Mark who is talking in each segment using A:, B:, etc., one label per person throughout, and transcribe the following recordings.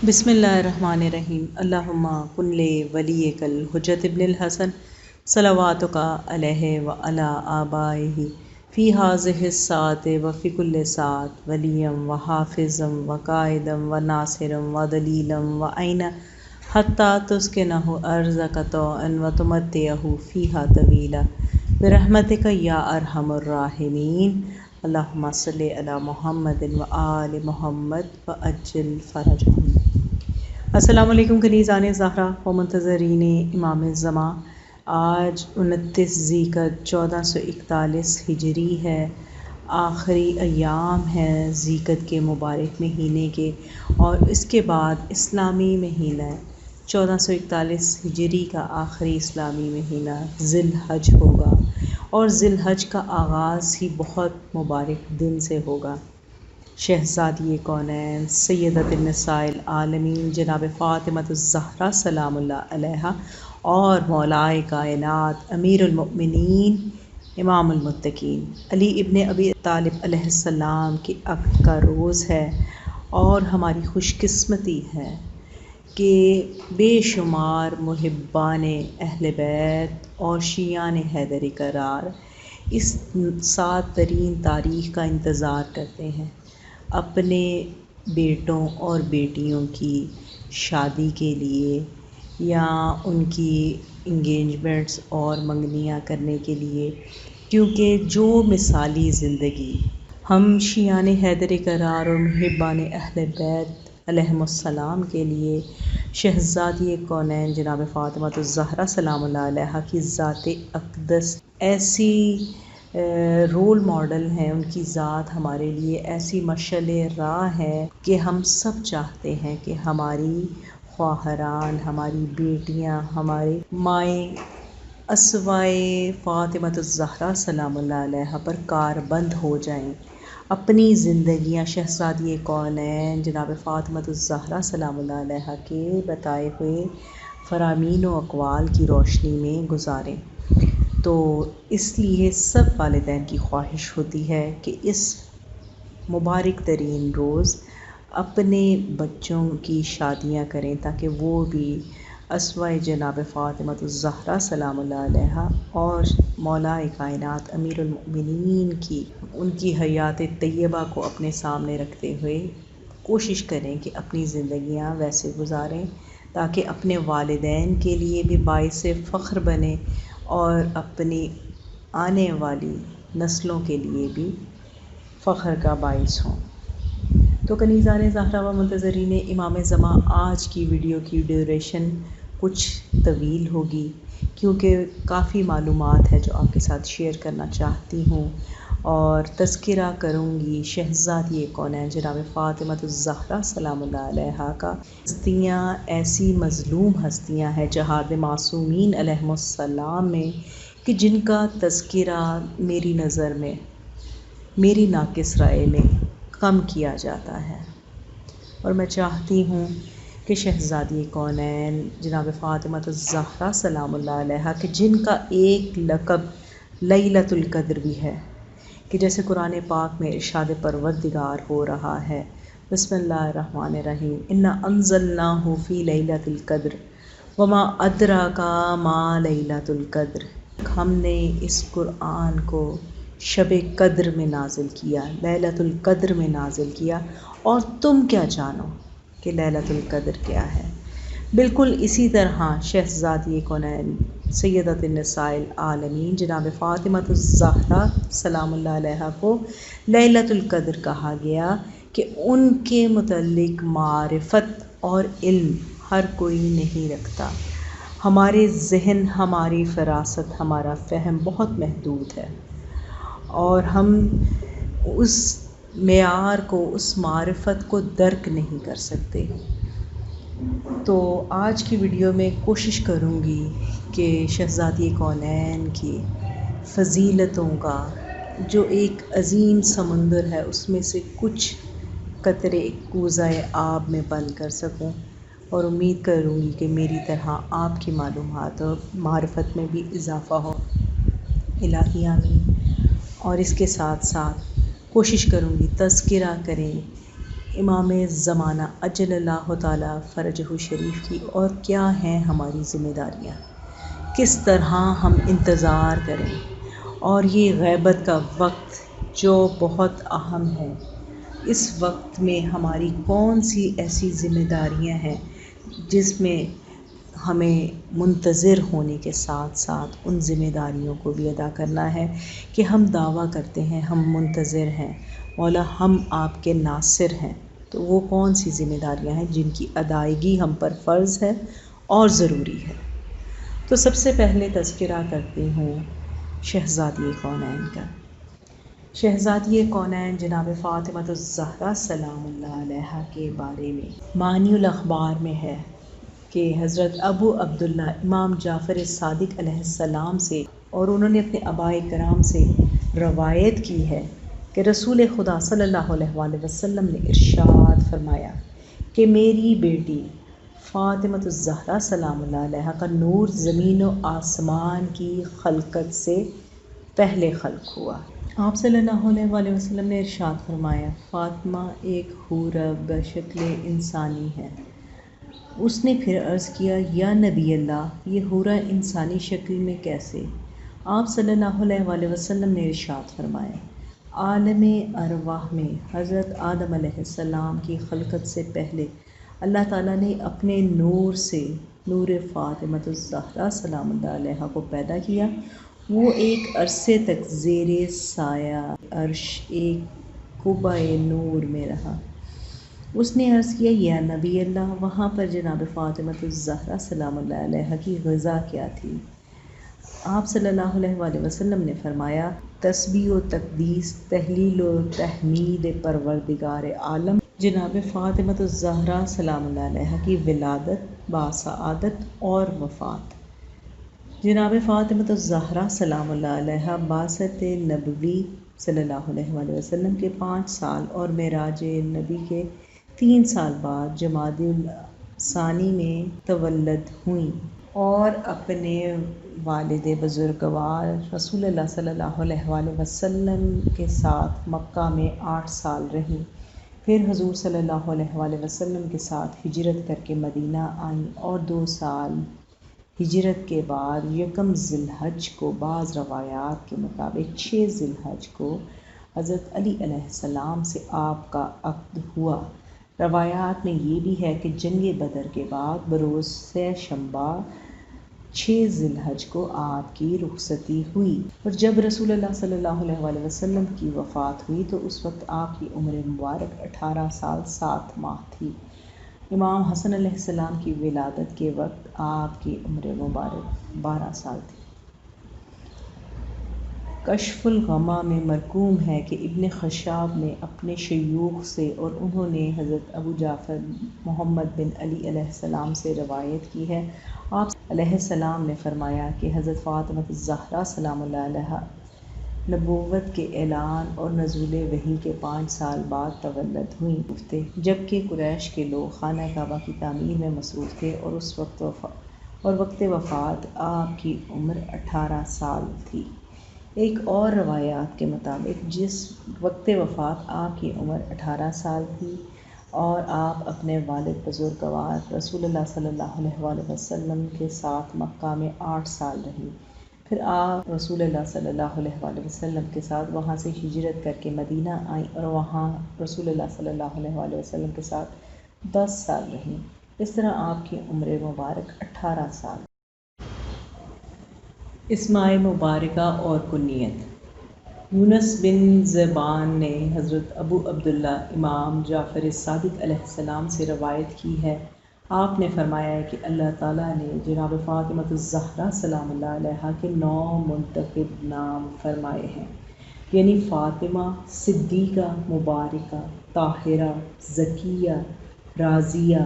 A: بسم اللہ الرحمن الرحیم۔ اللہم کن لی ولیک الحجۃ ابن الحسن صلواتک علیہ وعلی آبائہ فی ہذہ الساعۃ وفی کل ساعۃ ولیًا وحافظا وقائدا وناصرا ودلیلا وعینا حتی تسکنہ ارضک طوعا وتمتعہ فیہا طویلا برحمتک یا ارحم الراحمین۔ اللہم صلی علی محمد وآل محمد وعجل فرجہم۔ السلام علیکم کنیزان زہرا و منتظرین امام الزمان۔ آج 29 ذی القعدہ 1441 ہجری ہے، آخری ایام ہیں ذی القعدہ کے مبارک مہینے کے، اور اس کے بعد اسلامی مہینہ 1441 ہجری کا آخری اسلامی مہینہ ذی الحج ہوگا، اور ذی الحج کا آغاز ہی بہت مبارک دن سے ہوگا۔ شہزادی کونین سیدۃ النساء العالمین جناب فاطمہ الزہرا سلام اللہ علیہا اور مولائے کائنات امیر المؤمنین امام المتقین علی ابن ابی طالب علیہ السلام کی عقد کا روز ہے، اور ہماری خوش قسمتی ہے کہ بے شمار محبان اہل بیت اور شیعان حیدری قرار اس سات ترین تاریخ کا انتظار کرتے ہیں اپنے بیٹوں اور بیٹیوں کی شادی کے لیے، یا ان کی انگیجمنٹس اور منگنیاں کرنے کے لیے، کیونکہ جو مثالی زندگی ہم شیعان حیدر قرار اور محبان اہل بیت علیہم السلام کے لیے شہزادی کونین جناب فاطمہ الزہرا سلام اللہ علیہا کی ذات اقدس ایسی رول ماڈل ہیں، ان کی ذات ہمارے لیے ایسی مشعل راہ ہے کہ ہم سب چاہتے ہیں کہ ہماری خواہران، ہماری بیٹیاں، ہمارے مائیں اسوائے فاطمہ الزہرا سلام اللہ علیہا پر کاربند ہو جائیں، اپنی زندگیاں شہزادی کونین جناب فاطمہ الزہرا سلام اللہ علیہا کے بتائے ہوئے فرامین و اقوال کی روشنی میں گزاریں۔ تو اس لیے سب والدین کی خواہش ہوتی ہے کہ اس مبارک ترین روز اپنے بچوں کی شادیاں کریں، تاکہ وہ بھی اسوۂ جناب فاطمہ الزہرا سلام اللہ علیہا اور مولائے کائنات امیر المؤمنین کی ان کی حیات طیبہ کو اپنے سامنے رکھتے ہوئے کوشش کریں کہ اپنی زندگیاں ویسے گزاریں تاکہ اپنے والدین کے لیے بھی باعث فخر بنے اور اپنی آنے والی نسلوں کے لیے بھی فخر کا باعث ہوں۔ تو کنیزان زہرا و منتظرین امام زمان، آج کی ویڈیو کی ڈیوریشن کچھ طویل ہوگی، کیونکہ کافی معلومات ہے جو آپ کے ساتھ شیئر کرنا چاہتی ہوں، اور تذکرہ کروں گی شہزادی کونین جناب فاطمہ الزہرا سلام اللہ علیہا کا۔ ہستیاں ایسی مظلوم ہستیاں ہیں جہاد معصومین علیہم السلام میں کہ جن کا تذکرہ میری نظر میں، میری ناقص رائے میں کم کیا جاتا ہے، اور میں چاہتی ہوں کہ شہزادی کونین جناب فاطمہ الزہرا سلام اللہ علیہا کہ جن کا ایک لقب لیلۃ القدر بھی ہے، کہ جیسے قرآن پاک میں ارشاد پروردگار ہو رہا ہے، بسم اللہ الرحمن الرحیم، انا انزلناہ فی لیلۃ القدر وما ادراک ما لیلۃ القدر۔ ہم نے اس قرآن کو شب قدر میں نازل کیا، لیلۃ القدر میں نازل کیا، اور تم کیا جانو کہ لیلۃ القدر کیا ہے۔ بالکل اسی طرح شہزادی کونین سیدۃ النساء العالمین جناب فاطمہ الزہرا سلام اللہ علیہا کو لیلۃ القدر کہا گیا کہ ان کے متعلق معرفت اور علم ہر کوئی نہیں رکھتا۔ ہمارے ذہن، ہماری فراست، ہمارا فہم بہت محدود ہے، اور ہم اس معیار کو، اس معرفت کو درک نہیں کر سکتے۔ تو آج کی ویڈیو میں کوشش کروں گی کہ شہزادی کونین کی فضیلتوں کا جو ایک عظیم سمندر ہے، اس میں سے کچھ قطرے کوزہ آب میں بند کر سکوں، اور امید کروں گی کہ میری طرح آپ کی معلومات اور معرفت میں بھی اضافہ ہو۔ الہی آمین۔ اور اس کے ساتھ ساتھ کوشش کروں گی تذکرہ کریں امام زمانہ اجل اللہ تعالیٰ فرجہ شریف کی اور کیا ہیں ہماری ذمہ داریاں، کس طرح ہم انتظار کریں، اور یہ غیبت کا وقت جو بہت اہم ہے، اس وقت میں ہماری کون سی ایسی ذمہ داریاں ہیں جس میں ہمیں منتظر ہونے کے ساتھ ساتھ ان ذمہ داریوں کو بھی ادا کرنا ہے کہ ہم دعویٰ کرتے ہیں ہم منتظر ہیں، مولا ہم آپ کے ناصر ہیں، تو وہ کون سی ذمہ داریاں ہیں جن کی ادائیگی ہم پر فرض ہے اور ضروری ہے۔ تو سب سے پہلے تذکرہ کرتی ہوں شہزادی کونین کا۔ شہزادی کونین جناب فاطمہ الزہرا سلام اللہ علیہا کے بارے میں معنی الاخبار میں ہے کہ حضرت ابو عبداللہ امام جعفر صادق علیہ السلام سے، اور انہوں نے اپنے آباء کرام سے روایت کی ہے کہ رسول خدا صلی اللہ علیہ وآلہ وسلم نے ارشاد فرمایا کہ میری بیٹی فاطمہ الزہرا سلام اللہ علیہا کا نور زمین و آسمان کی خلقت سے پہلے خلق ہوا۔ آپ صلی اللہ علیہ وآلہ وسلم نے ارشاد فرمایا، فاطمہ ایک حور بشکل انسانی ہے۔ اس نے پھر عرض کیا، یا نبی اللہ، یہ حورہ انسانی شکل میں کیسے؟ آپ صلی اللہ علیہ وآلہ وسلم نے ارشاد فرمایا، عالم ارواح میں حضرت آدم علیہ السلام کی خلقت سے پہلے اللہ تعالیٰ نے اپنے نور سے نور فاطمہ الزہرا سلام اللہ علیہا کو پیدا کیا۔ وہ ایک عرصے تک زیر سایہ عرش ایک قبہ نور میں رہا۔ اس نے عرض کیا، یا نبی اللہ، وہاں پر جناب فاطمہ الزہرا سلام اللہ علیہا کی غذا کیا تھی؟ آپ صلی اللہ علیہ وآلہ وسلم نے فرمایا، تسبیح و تقدیس، تہلیل و تحمید پروردگار عالم جناب فاطمہ الزہرا سلام اللہ علیہا کی ولادت، باسعادت اور وفات۔ جناب فاطمہ الزہرا سلام اللہ علیہا بعثت نبوی صلی اللہ علیہ وآلہ وسلم کے 5 سال اور معراج نبی کے 3 سال بعد جمادی الثانی میں تولد ہوئیں، اور اپنے والد بزرگوار رسول اللہ صلی اللہ علیہ وآلہ وسلم کے ساتھ مکہ میں 8 سال رہیں۔ پھر حضور صلی اللہ علیہ وآلہ وسلم کے ساتھ ہجرت کر کے مدینہ آئیں، اور 2 سال ہجرت کے بعد یکم ذی الحج کو، بعض روایات کے مطابق 6 ذی الحج کو، حضرت علی علیہ السلام سے آپ کا عقد ہوا۔ روایات میں یہ بھی ہے کہ جنگ بدر کے بعد بروز سہ شنبہ 6 ذی الحج کو آپ کی رخصتی ہوئی، اور جب رسول اللہ صلی اللہ علیہ وآلہ وسلم کی وفات ہوئی تو اس وقت آپ کی عمر مبارک 18 سال 7 ماہ تھی۔ امام حسن علیہ السلام کی ولادت کے وقت آپ کی عمر مبارک 12 سال تھی۔ کشف الغمہ میں مرقوم ہے کہ ابن خشاب نے اپنے شیوخ سے، اور انہوں نے حضرت ابو جعفر محمد بن علی علیہ السلام سے روایت کی ہے، آپ علیہ السلام نے فرمایا کہ حضرت فاطمہ الزہرا سلام اللہ علیہا نبوت کے اعلان اور نزول وحی کے 5 سال بعد تولد ہوئیں، جبکہ قریش کے لوگ خانہ کعبہ کی تعمیر میں مصروف تھے، اور وقت وفات آپ کی عمر 18 سال تھی۔ ایک اور روایات کے مطابق جس وقت وفات آپ کی عمر 18 سال تھی، اور آپ اپنے والد بزرگوار رسول اللہ صلی اللہ علیہ وآلہ وسلم کے ساتھ مکہ میں 8 سال رہیں، پھر آپ رسول اللہ صلی اللہ علیہ وآلہ وسلم کے ساتھ وہاں سے ہجرت کر کے مدینہ آئیں، اور وہاں رسول اللہ صلی اللہ علیہ وآلہ وسلم کے ساتھ 10 سال رہیں۔ اس طرح آپ کی عمر مبارک 18 سال۔ اسماء مبارکہ اور کنیت۔ یونس بن زبان نے حضرت ابو عبداللہ امام جعفر صادق علیہ السلام سے روایت کی ہے، آپ نے فرمایا ہے کہ اللہ تعالیٰ نے جناب فاطمہ الزہرا سلام اللہ علیہا کے 9 منتخب نام فرمائے ہیں، یعنی فاطمہ، صدیقہ، مبارکہ، طاہرہ، زکیہ، راضیہ،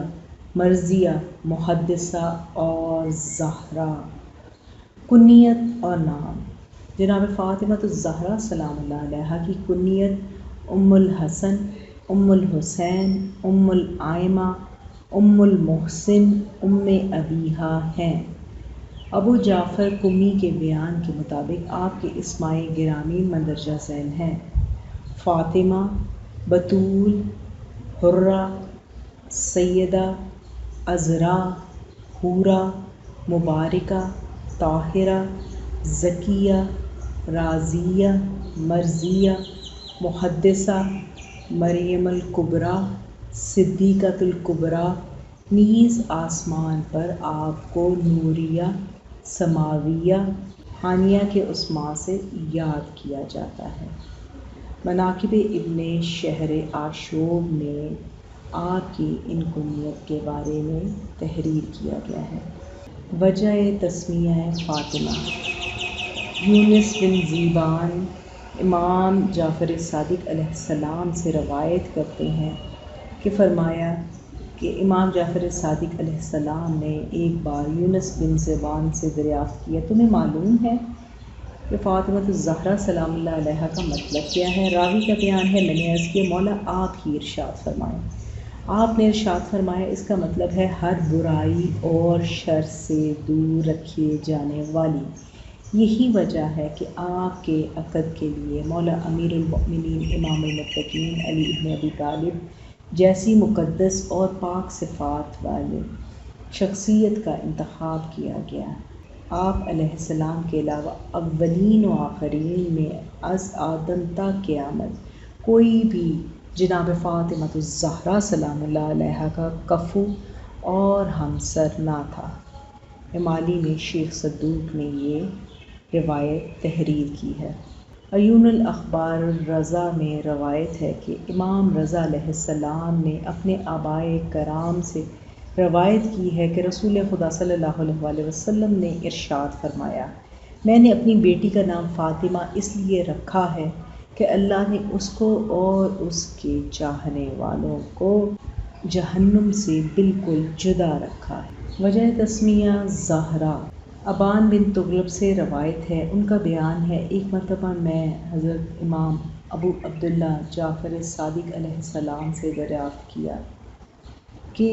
A: مرضیہ، محدثہ اور زہرا۔ کنیت اور نام۔ جناب فاطمہ الزہرا سلام اللہ علیہا کی کنیت ام الحسن، ام الحسین، ام الائمہ، ام المحسن، ام ابیہا ہیں۔ ابو جعفر قمی کے بیان کے مطابق آپ کے اسماء گرامی مندرجہ ذیل ہیں: فاطمہ، بتول، حرہ، سیدہ، عذرا، حورہ، مبارکہ، طاہرہ، زکیہ، راضیہ، مرضیہ، محدثہ، مریم الکبریٰ، صدیقۃ الکبریٰ۔ نیز آسمان پر آپ کو نوریہ، سماویہ، حانیہ کے اسماء سے یاد کیا جاتا ہے۔ مناقب ابن شہر آشوب میں آپ کی ان کنیت کے بارے میں تحریر کیا گیا ہے۔ وجہ تسمیہ فاطمہ۔ یونس بن ذیبان امام جعفر صادق علیہ السلام سے روایت کرتے ہیں کہ فرمایا کہ امام جعفر صادق علیہ السلام نے ایک بار یونس بن ذیبان سے دریافت کیا، تمہیں معلوم ہے کہ فاطمہ الزہرا سلام اللہ علیہا کا مطلب کیا ہے؟ راوی کا بیان ہے، میں نے عرض کیا مولا آپ ہی ارشاد فرمائیں۔ آپ نے ارشاد فرمایا اس کا مطلب ہے ہر برائی اور شر سے دور رکھیے جانے والی۔ یہی وجہ ہے کہ آپ کے عقد کے لیے مولا امیر المؤمنین امام المتقین علی ابن ابی طالب جیسی مقدس اور پاک صفات والے شخصیت کا انتخاب کیا گیا۔ آپ علیہ السلام کے علاوہ اولین و آخرین میں از آدم تا قیامت کوئی بھی جناب فاطمہ الزہرا سلام اللہ علیہا کا کفو اور ہمسر نہ تھا۔ امالی میں شیخ صدوق نے یہ روایت تحریر کی ہے۔ عیون الاخبار الرضا میں روایت ہے کہ امام رضا علیہ السلام نے اپنے آبائے کرام سے روایت کی ہے کہ رسول خدا صلی اللہ علیہ وآلہ وسلم نے ارشاد فرمایا، میں نے اپنی بیٹی کا نام فاطمہ اس لیے رکھا ہے کہ اللہ نے اس کو اور اس کے چاہنے والوں کو جہنم سے بالکل جدا رکھا ہے۔ وجہ تسمیہ زہرا۔ ابان بن تغلب سے روایت ہے، ان کا بیان ہے ایک مرتبہ میں حضرت امام ابو عبداللہ جعفر صادق علیہ السلام سے دریافت کیا کہ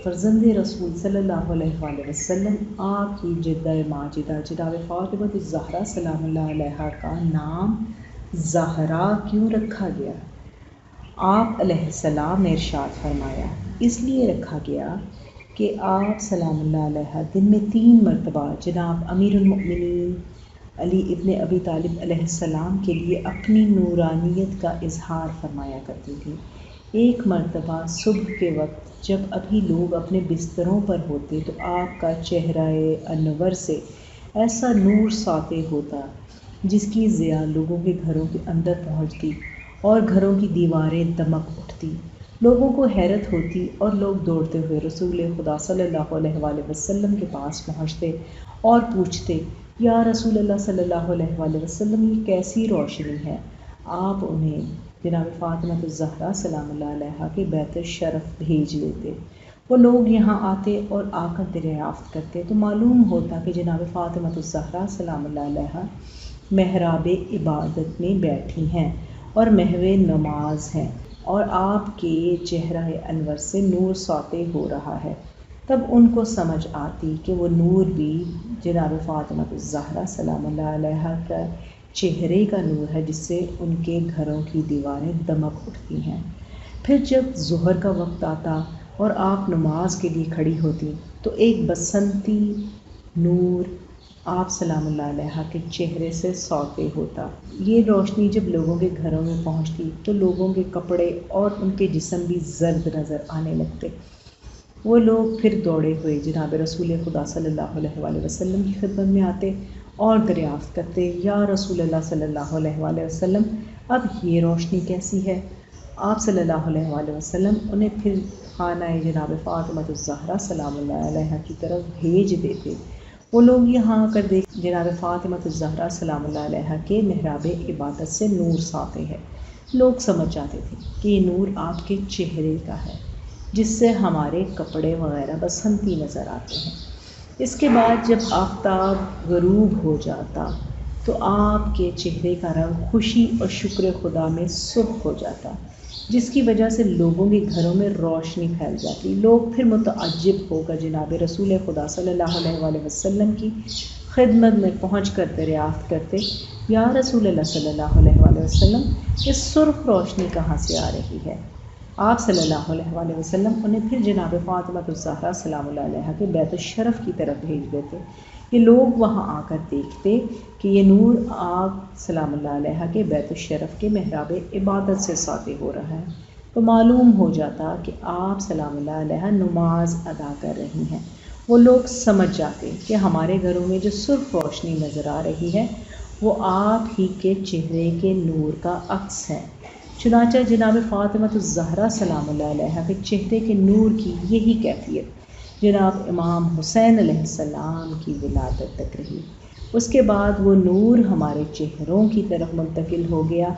A: فرزند رسول صلی اللہ علیہ وآلہ وسلم آپ کی جدہ ماجدہ جناب فاطمہ الزہرا سلام اللہ علیہا کا نام زہرا کیوں رکھا گیا؟ آپ علیہ السلام نے ارشاد فرمایا، اس لیے رکھا گیا کہ آپ سلام اللہ علیہ دن میں 3 مرتبہ جناب امیر المؤمنین علی ابن ابی طالب علیہ السلام کے لیے اپنی نورانیت کا اظہار فرمایا کرتی تھی۔ ایک مرتبہ صبح کے وقت جب ابھی لوگ اپنے بستروں پر ہوتے تو آپ کا چہرہ انور سے ایسا نور ساطع ہوتا جس کی ضیاء لوگوں کے گھروں کے اندر پہنچتی اور گھروں کی دیواریں دمک اٹھتی، لوگوں کو حیرت ہوتی اور لوگ دوڑتے ہوئے رسول خدا صلی اللہ علیہ وآلہ وسلم کے پاس پہنچتے اور پوچھتے، یا رسول اللہ صلی اللہ علیہ وآلہ وسلم یہ کیسی روشنی ہے؟ آپ انہیں جناب فاطمہ الزہرا سلام اللہ علیہا کے بیت الشرف بھیج دیتے۔ وہ لوگ یہاں آتے اور آ کر دریافت کرتے تو معلوم ہوتا کہ جناب فاطمہ الزہرا سلام اللہ علیہا محراب عبادت میں بیٹھی ہیں اور محو نماز ہیں اور آپ کے چہرہ انور سے نور ساطع ہو رہا ہے۔ تب ان کو سمجھ آتی کہ وہ نور بھی جناب فاطمہ الزہرا سلام اللہ علیہا کا چہرے کا نور ہے جس سے ان کے گھروں کی دیواریں دمک اٹھتی ہیں۔ پھر جب ظہر کا وقت آتا اور آپ نماز کے لیے کھڑی ہوتی تو ایک بسنتی نور آپ سلام اللہ علیہا کے چہرے سے ساطع ہوتا۔ یہ روشنی جب لوگوں کے گھروں میں پہنچتی تو لوگوں کے کپڑے اور ان کے جسم بھی زرد نظر آنے لگتے۔ وہ لوگ پھر دوڑے ہوئے جناب رسول خدا صلی اللہ علیہ وآلہ وسلم کی خدمت میں آتے اور دریافت کرتے، یا رسول اللہ صلی اللہ علیہ وآلہ وسلم اب یہ روشنی کیسی ہے؟ آپ صلی اللہ علیہ وآلہ وسلم انہیں پھر خانہ جناب فاطمہ الزہرا سلام اللہ علیہا کی طرف بھیج دیتے۔ وہ لوگ یہاں آ کر دیکھ جناب فاطمہ الزہرا سلام اللہ علیہا کے محراب عبادت سے نور ساطع ہے۔ لوگ سمجھ جاتے تھے کہ یہ نور آپ کے چہرے کا ہے جس سے ہمارے کپڑے وغیرہ بسنتی نظر آتے ہیں۔ اس کے بعد جب آفتاب غروب ہو جاتا تو آپ کے چہرے کا رنگ خوشی اور شکر خدا میں سرخ ہو جاتا، جس کی وجہ سے لوگوں کے گھروں میں روشنی پھیل جاتی۔ لوگ پھر متعجب ہو کر جناب رسول خدا صلی اللہ علیہ وآلہ وسلم کی خدمت میں پہنچ کر دریافت کرتے، یا رسول اللہ صلی اللہ علیہ وآلہ وسلم اس سرخ روشنی کہاں سے آ رہی ہے؟ آپ صلی اللہ علیہ وآلہ وسلم انہیں پھر جناب فاطمہ الزہرا سلام اللہ علیہ کے بیت الشرف کی طرف بھیج دیتے کہ لوگ وہاں آ کر دیکھتے کہ یہ نور آپ سلام اللہ علیہ کے بیت الشرف کے محراب عبادت سے ساطع ہو رہا ہے، تو معلوم ہو جاتا کہ آپ سلام اللہ علیہ نماز ادا کر رہی ہیں۔ وہ لوگ سمجھ جاتے کہ ہمارے گھروں میں جو سرخ روشنی نظر آ رہی ہے وہ آپ ہی کے چہرے کے نور کا عکس ہے۔ چنانچہ جناب فاطمہ الزہرا سلام اللہ علیہ کے چہرے کے نور کی یہی کیفیت جناب امام حسین علیہ السلام کی ولادت تک رہی۔ اس کے بعد وہ نور ہمارے چہروں کی طرف منتقل ہو گیا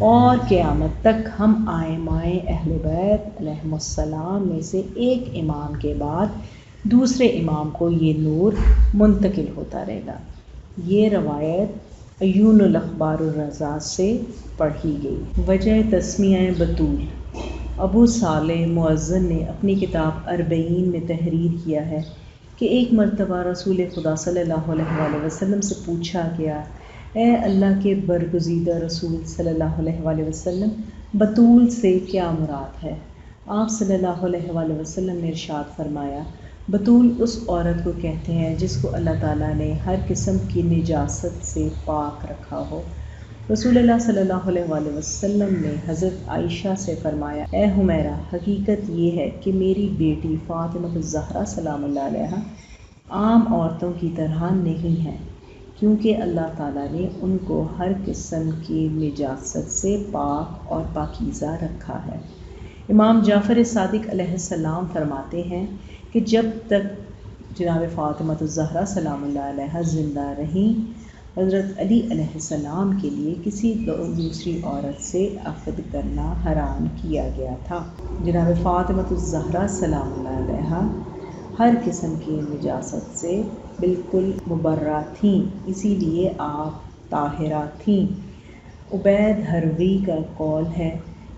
A: اور قیامت تک ہم آئمائے اہل بیت علیہم السلام میں سے ایک امام کے بعد دوسرے امام کو یہ نور منتقل ہوتا رہے گا۔ یہ روایت عیون الاخبار الرضا سے پڑھی گئی۔ وجہ تسمیہ بطول، ابو صالح مؤذن نے اپنی کتاب اربعین میں تحریر کیا ہے کہ ایک مرتبہ رسول خدا صلی اللہ علیہ وآلہ وسلم سے پوچھا گیا، اے اللہ کے برگزیدہ رسول صلی اللہ علیہ وآلہ وسلم، بطول سے کیا مراد ہے؟ آپ صلی اللہ علیہ وآلہ وسلم نے ارشاد فرمایا، بطول اس عورت کو کہتے ہیں جس کو اللہ تعالیٰ نے ہر قسم کی نجاست سے پاک رکھا ہو۔ رسول اللہ صلی اللہ علیہ وآلہ وسلم نے حضرت عائشہ سے فرمایا، اے حمیرہ، حقیقت یہ ہے کہ میری بیٹی فاطمہ الزہرا سلام اللہ علیہ عام عورتوں کی طرح نہیں ہے، کیونکہ اللہ تعالیٰ نے ان کو ہر قسم کی نجاست سے پاک اور پاکیزہ رکھا ہے۔ امام جعفر صادق علیہ السلام فرماتے ہیں کہ جب تک جناب فاطمہ الزہرا سلام اللہ علیہ زندہ رہیں، حضرت علی علیہ السلام کے لیے کسی دوسری عورت سے عقد کرنا حرام کیا گیا تھا۔ جناب فاطمہ الزہرا سلام اللہ علیہ ہر قسم کی نجاست سے بالکل مبرہ تھیں، اسی لیے آپ طاہرہ تھیں۔ عبید حروی کا قول ہے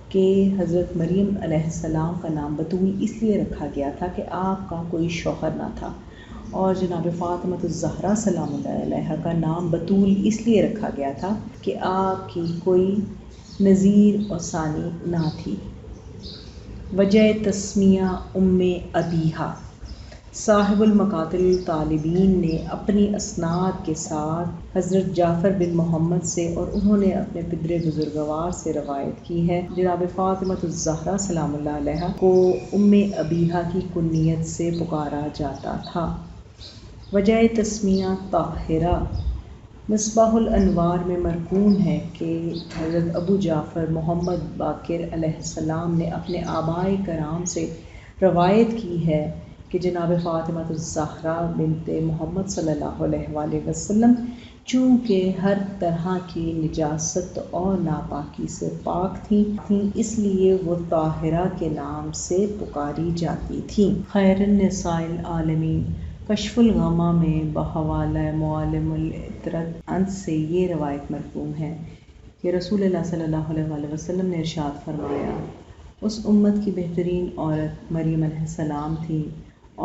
A: کہ حضرت مریم علیہ السلام کا نام بطول اس لیے رکھا گیا تھا کہ آپ کا کوئی شوہر نہ تھا، اور جناب فاطمہ الزہرا سلام اللہ علیہ کا نام بطول اس لیے رکھا گیا تھا کہ آپ کی کوئی نظیر اور ثانی نہ تھی۔ وجہ تسمیہ ام ابیہا، صاحب المقاتل الطالبین نے اپنی اسناد کے ساتھ حضرت جعفر بن محمد سے اور انہوں نے اپنے پدر بزرگوار سے روایت کی ہے، جناب فاطمہ الزہرا سلام اللہ علیہ کو ام ابیہا کی کنیت سے پکارا جاتا تھا۔ وجہ تسمیہ طاہرہ، مصباح الانوار میں مرقوم ہے کہ حضرت ابو جعفر محمد باقر علیہ السلام نے اپنے آبائے کرام سے روایت کی ہے کہ جناب فاطمہ الزہرا بنت محمد صلی اللہ علیہ وآلہ وسلم چونکہ ہر طرح کی نجاست اور ناپاکی سے پاک تھیں، اس لیے وہ طاہرہ کے نام سے پکاری جاتی تھیں۔ خیر النساء العالمین، کشف الغمہ میں بحوالہ معالم العطرت انس سے یہ روایت مرقوم ہے کہ رسول اللہ صلی اللہ علیہ وآلہ وسلم نے ارشاد فرمایا، اس امت کی بہترین عورت مریم علیہ السلام تھی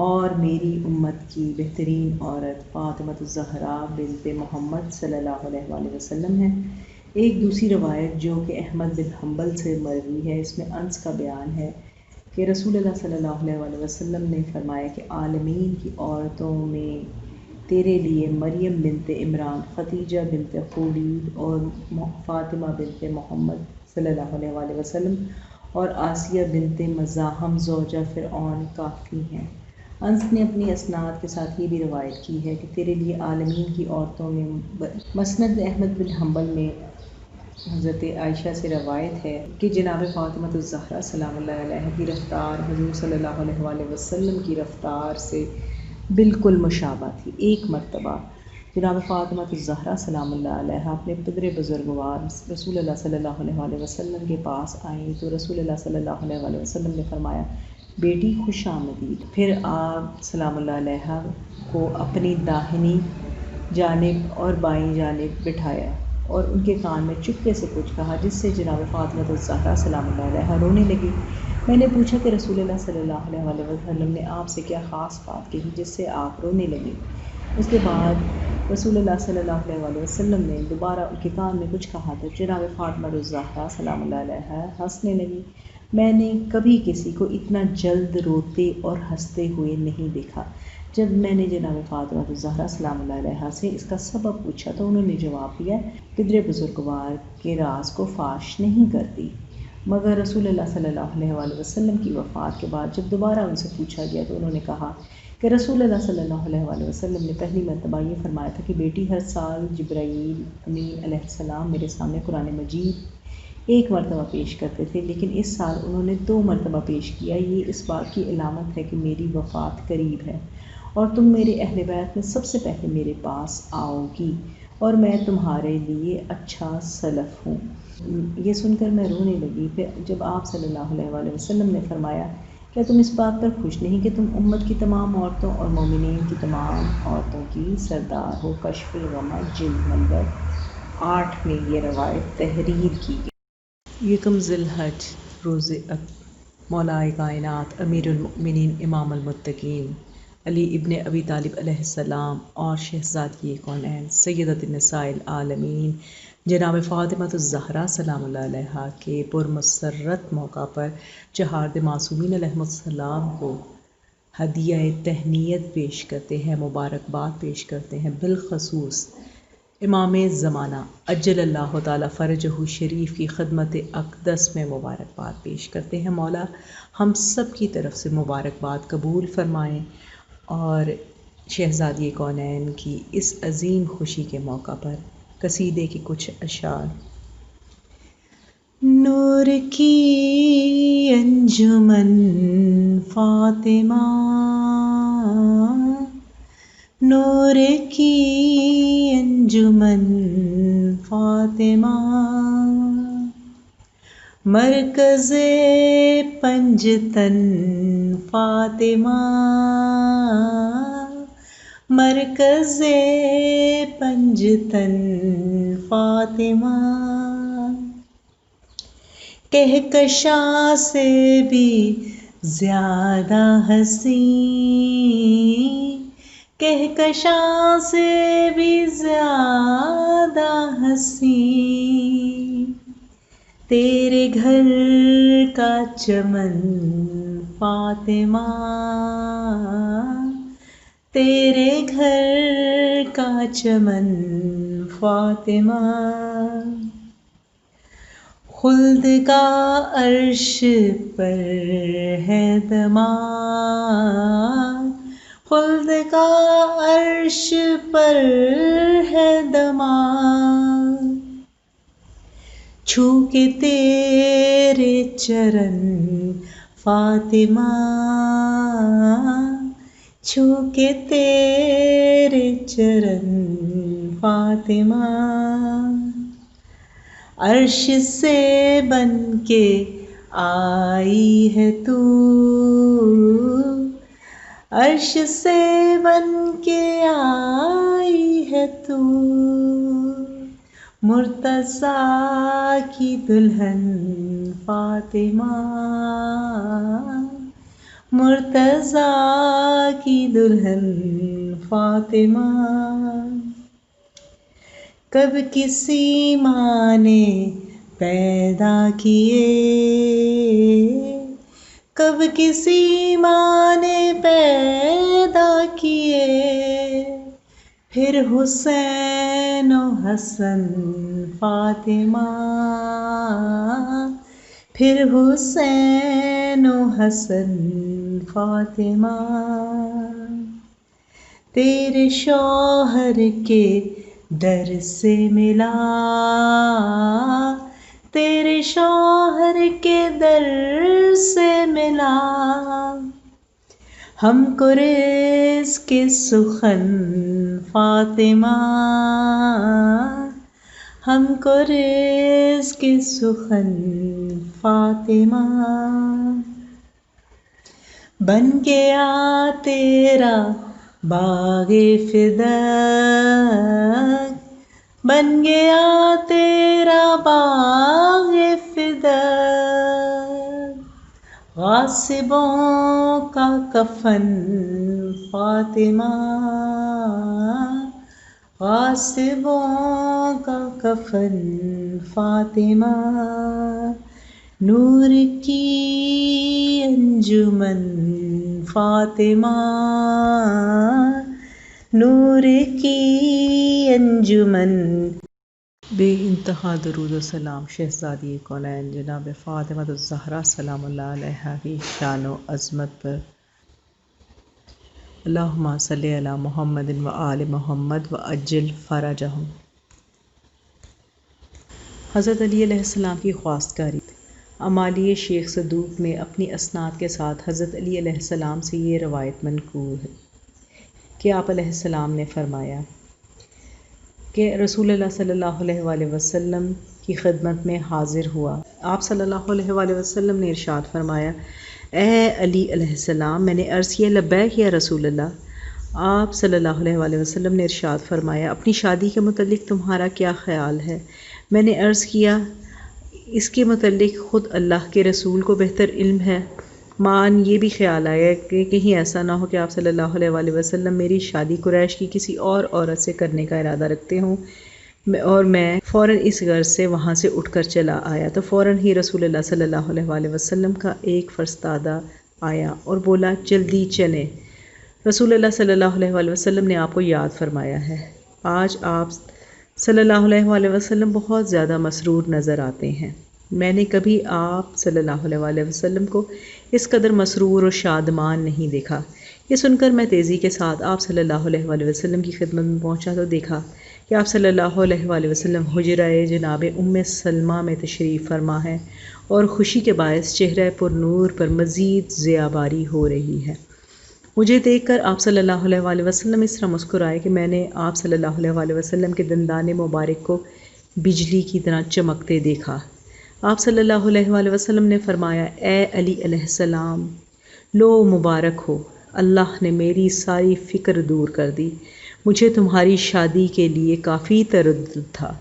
A: اور میری امت کی بہترین عورت فاطمہ الزہرا بنت محمد صلی اللہ علیہ وآلہ وسلم ہے۔ ایک دوسری روایت جو کہ احمد بن حنبل سے مروی ہے، اس میں انس کا بیان ہے کہ رسول اللہ صلی اللہ علیہ وآلہ وسلم نے فرمایا کہ عالمین کی عورتوں میں تیرے لیے مریم بنت عمران، خدیجہ بنت خولید اور فاطمہ بنت محمد صلی اللہ علیہ وآلہ وسلم اور آسیہ بنت مزاحم زوجہ فرعون کافی ہیں۔ انس نے اپنی اسناد کے ساتھ یہ بھی روایت کی ہے کہ تیرے لیے عالمین کی عورتوں میں مسند احمد بن حنبل میں حضرت عائشہ سے روایت ہے کہ جناب فاطمہ الزہرا سلام اللہ علیہ کی رفتار حضور صلی اللہ علیہ وآلہ وسلم کی رفتار سے بالکل مشابہ تھی۔ ایک مرتبہ جناب فاطمہ الزہرا سلام اللہ علیہ اپنے پدر بزرگوار رسول اللہ صلی اللہ علیہ وآلہ وسلم کے پاس آئیں تو رسول اللہ صلی اللہ علیہ وآلہ وسلم نے فرمایا، بیٹی خوش آمدید۔ پھر آپ سلام اللہ علیہ کو اپنی داہنی جانب اور بائیں جانب بٹھایا اور ان کے کان میں چپکے سے کچھ کہا، جس سے جناب فاطمہ الزہرا سلام اللہ علیہ رونے لگی۔ میں نے پوچھا کہ رسول اللہ صلی اللہ علیہ وآلہ وسلم نے آپ سے کیا خاص بات کہی جس سے آپ رونے لگے؟ اس کے بعد رسول اللہ صلی اللہ علیہ وآلہ وسلم نے دوبارہ ان کے کان میں کچھ کہا تو جناب فاطمہ الزہرا سلام اللہ علیہ ہنسنے لگی۔ میں نے کبھی کسی کو اتنا جلد روتے اور ہنستے ہوئے نہیں دیکھا۔ جب میں نے جناب فاطمہ الزہرا سلام اللہ علیہا سے اس کا سبب پوچھا تو انہوں نے جواب دیا، قدر بزرگوار کے راز کو فاش نہیں کرتی۔ مگر رسول اللہ صلی اللہ علیہ وآلہ وسلم کی وفات کے بعد جب دوبارہ ان سے پوچھا گیا تو انہوں نے کہا کہ رسول اللہ صلی اللہ علیہ وآلہ وسلم نے پہلی مرتبہ یہ فرمایا تھا کہ بیٹی، ہر سال جبرائیل امین علیہ السلام میرے سامنے قرآن مجید ایک مرتبہ پیش کرتے تھے، لیکن اس سال انہوں نے 2 مرتبہ پیش کیا۔ یہ اس بات کی علامت ہے کہ میری وفات قریب ہے اور تم میرے اہل بیت میں سب سے پہلے میرے پاس آؤ گی اور میں تمہارے لیے اچھا سلف ہوں۔ یہ سن کر میں رونے لگی۔ پھر جب آپ صلی اللہ علیہ وآلہ وسلم نے فرمایا، کیا تم اس بات پر خوش نہیں کہ تم امت کی تمام عورتوں اور مومنین کی تمام عورتوں کی سردار ہو؟ کشف الغمہ جلد نمبر 8 میں یہ روایت تحریر کی گئی۔ یکم ذی الحج روز مولائے کائنات امیر المؤمنین امام المتقین علی ابن ابی طالب علیہ السلام اور شہزادی کونین سیدۃ النساء العالمین جناب فاطمہ الزہرا سلام اللہ علیہا کے پرمسرت موقع پر چہارد معصومین علیہم السلام کو ہدیہ تہنیت پیش کرتے ہیں، مبارکباد پیش کرتے ہیں۔ بالخصوص امام زمانہ اجل اللہ تعالیٰ فرجہ شریف کی خدمت اقدس میں مبارکباد پیش کرتے ہیں۔ مولا ہم سب کی طرف سے مبارکباد قبول فرمائیں اور شہزادی کونین کی اس عظیم خوشی کے موقع پر قصیدے کی کچھ اشعار۔ نور کی انجمن فاطمہ، نور کی انجمن فاطمہ، مرکز پنجتن فاطمہ، مرکز پنجتن فاطمہ، کہکشاں سے بھی زیادہ حسین، کہکشاں سے بھی زیادہ حسین، تیرے گھر کا چمن فاطمہ، تیرے گھر کا چمن فاطمہ، خلد کا عرش پر ہے دماغ، خلد کا عرش پر ہے دماغ، چھو کے تیرے چرن فاطمہ، چھو کے تیرے چرن فاطمہ، عرش سے بن کے آئی ہے تو، عرش سے بن کے آئی ہے تو، مرتضیٰ کی دلہن فاطمہ، مرتضیٰ کی دلہن فاطمہ، کب کسی ماں نے پیدا کیے، کب کسی ماں نے پیدا کیے، پھر حسین و حسن فاطمہ، پھر حسین و حسن فاطمہ، تیرے شوہر کے در سے ملا، تیرے شوہر کے در سے ملا، ہم کو رزق سخن فاطمہ، ہم کو رزق سخن فاطمہ، بن گیا تیرا باغ فدق، بن گیا تیرا باغ فدق، غاصبوں کا کفن فاطمہ، غاصبوں کا کفن فاطمہ، نور کی انجمن فاطمہ، نور کی انجمن. بے انتہا درود و سلام شہزادی کونین جناب فاطمہ الزہرا سلام اللہ علیہا کی شان و عظمت پر. اللہم صلی علی محمد و آل محمد و عجل فرجہم. حضرت علی علیہ السلام کی خواستگاری. امالی شیخ صدوق میں اپنی اسناد کے ساتھ حضرت علی علیہ السلام سے یہ روایت منقول ہے کہ آپ علیہ السلام نے فرمایا کہ رسول اللہ صلی اللہ علیہ وآلہ وسلم کی خدمت میں حاضر ہوا. آپ صلی اللہ علیہ وآلہ وسلم نے ارشاد فرمایا، اے علی علیہ السلام. میں نے عرض کیا، لبیک یا رسول اللہ. آپ صلی اللہ علیہ وآلہ وسلم نے ارشاد فرمایا، اپنی شادی کے متعلق تمہارا کیا خیال ہے؟ میں نے عرض کیا، اس کے متعلق خود اللہ کے رسول کو بہتر علم ہے. مان یہ بھی خیال آیا کہ کہیں ایسا نہ ہو کہ آپ صلی اللہ علیہ وآلہ وسلم میری شادی قریش کی کسی اور عورت سے کرنے کا ارادہ رکھتے ہوں، اور میں فوراً اس غرض سے وہاں سے اٹھ کر چلا آیا تو فوراً ہی رسول اللہ صلی اللہ علیہ وآلہ وسلم کا ایک فرستادہ آیا اور بولا، جلدی چلیں. رسول اللہ صلی اللہ علیہ وآلہ وسلم نے آپ کو یاد فرمایا ہے. آج آپ صلی اللہ علیہ وآلہ وسلم بہت زیادہ مسرور نظر آتے ہیں. میں نے کبھی آپ صلی اللہ علیہ وآلہ وسلم کو اس قدر مسرور اور شادمان نہیں دیکھا. یہ سن کر میں تیزی کے ساتھ آپ صلی اللہ علیہ وآلہ وسلم کی خدمت میں پہنچا تو دیکھا کہ آپ صلی اللہ علیہ وآلہ وسلم حجرہ جناب ام سلمہ میں تشریف فرما ہے اور خوشی کے باعث چہرہ پر نور پر مزید ضیاء باری ہو رہی ہے. مجھے دیکھ کر آپ صلی اللہ علیہ وآلہ وسلم اس طرح مسکرائے کہ میں نے آپ صلی اللہ علیہ وآلہ وسلم کے دندان مبارک کو بجلی کی طرح چمکتے دیکھا. آپ صلی اللہ علیہ وآلہ وسلم نے فرمایا، اے علی علیہ السلام، لو مبارک ہو، اللہ نے میری ساری فکر دور کر دی. مجھے تمہاری شادی کے لیے کافی تردد تھا.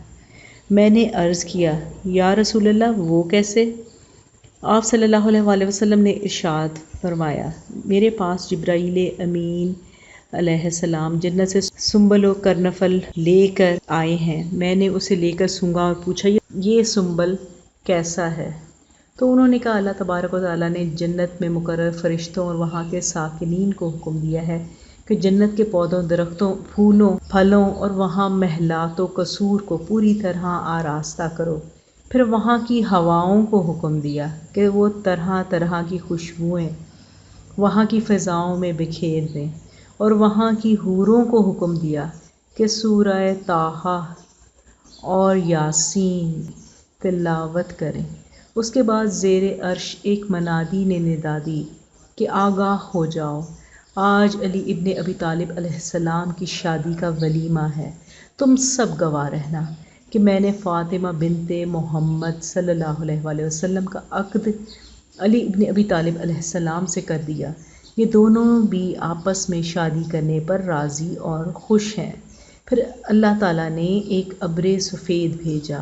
A: میں نے عرض کیا، یا رسول اللہ وہ کیسے؟ آپ صلی اللہ علیہ وآلہ وسلم نے ارشاد فرمایا، میرے پاس جبرائیل امین علیہ السلام جنت سے سنبل و کرنفل لے کر آئے ہیں. میں نے اسے لے کر سونگھا اور پوچھا، یہ سنبل کیسا ہے؟ تو انہوں نے کہا، اللہ تبارک و تعالیٰ نے جنت میں مقرر فرشتوں اور وہاں کے ساکنین کو حکم دیا ہے کہ جنت کے پودوں، درختوں، پھولوں، پھلوں اور وہاں محلات و قصور کو پوری طرح آراستہ کرو. پھر وہاں کی ہواؤں کو حکم دیا کہ وہ طرح طرح کی خوشبوئیں وہاں کی فضاؤں میں بکھیر دیں، اور وہاں کی حوروں کو حکم دیا کہ سورہ طٰہٰ اور یاسین تلاوت کریں. اس کے بعد زیر عرش ایک منادی نے ندا دی کہ آگاہ ہو جاؤ، آج علی ابن ابی طالب علیہ السلام کی شادی کا ولیمہ ہے. تم سب گواہ رہنا کہ میں نے فاطمہ بنت محمد صلی اللہ علیہ وآلہ وسلم کا عقد علی ابن ابی طالب علیہ السلام سے کر دیا. یہ دونوں بھی آپس میں شادی کرنے پر راضی اور خوش ہیں. پھر اللہ تعالیٰ نے ایک ابر سفید بھیجا.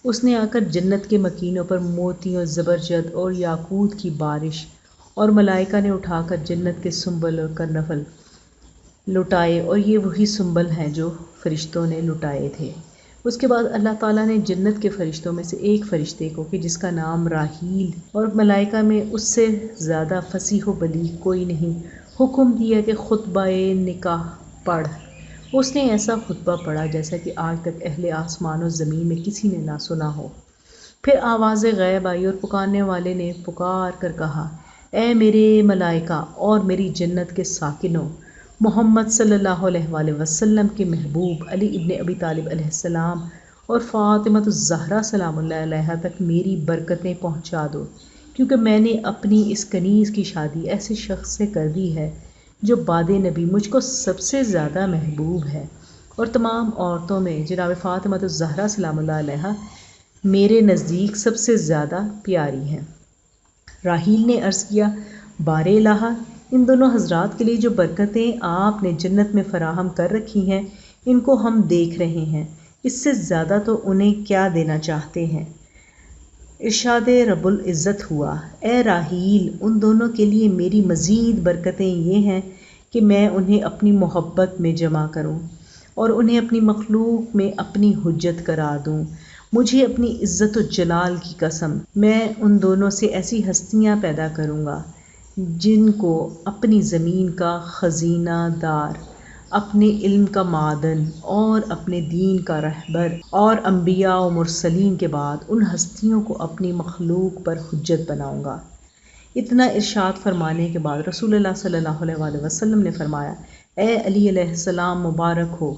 A: اس نے آ کر جنت کے مکینوں پر موتیوں، زبرجد اور یاقوت کی بارش، اور ملائکہ نے اٹھا کر جنت کے سنبل اور کرنفل لٹائے، اور یہ وہی سنبل ہیں جو فرشتوں نے لٹائے تھے. اس کے بعد اللہ تعالیٰ نے جنت کے فرشتوں میں سے ایک فرشتے کو کہ جس کا نام راحیل، اور ملائکہ میں اس سے زیادہ فصیح و بلیغ کوئی نہیں، حکم دیا کہ خطبہ نکاح پڑھ. اس نے ایسا خطبہ پڑھا جیسا کہ آج تک اہل آسمان و زمین میں کسی نے نہ سنا ہو. پھر آواز غیب آئی اور پکارنے والے نے پکار کر کہا، اے میرے ملائکہ اور میری جنت کے ساکنوں، محمد صلی اللہ علیہ وآلہ وسلم کے محبوب علی ابن ابی طالب علیہ السلام اور فاطمہ الزہرا سلام اللہ علیہا تک میری برکتیں پہنچا دو، کیونکہ میں نے اپنی اس کنیز کی شادی ایسے شخص سے کر دی ہے جو بعد نبی مجھ کو سب سے زیادہ محبوب ہے، اور تمام عورتوں میں جناب فاطمہ الزہرا سلام اللہ علیہا میرے نزدیک سب سے زیادہ پیاری ہیں. راحیل نے عرض کیا، بار الہ، ان دونوں حضرات کے لیے جو برکتیں آپ نے جنت میں فراہم کر رکھی ہیں ان کو ہم دیکھ رہے ہیں، اس سے زیادہ تو انہیں کیا دینا چاہتے ہیں. ارشاد رب العزت ہوا، اے راحیل، ان دونوں کے لیے میری مزید برکتیں یہ ہیں کہ میں انہیں اپنی محبت میں جمع کروں اور انہیں اپنی مخلوق میں اپنی حجت قرار دوں، مجھے اپنی عزت و جلال کی قسم، میں ان دونوں سے ایسی ہستیاں پیدا کروں گا جن کو اپنی زمین کا خزینہ دار، اپنے علم کا معدن اور اپنے دین کا رہبر، اور انبیاء و مرسلین کے بعد ان ہستیوں کو اپنی مخلوق پر حجت بناؤں گا۔ اتنا ارشاد فرمانے کے بعد رسول اللہ صلی اللہ علیہ وآلہ وسلم نے فرمایا، اے علی علیہ السلام، مبارک ہو،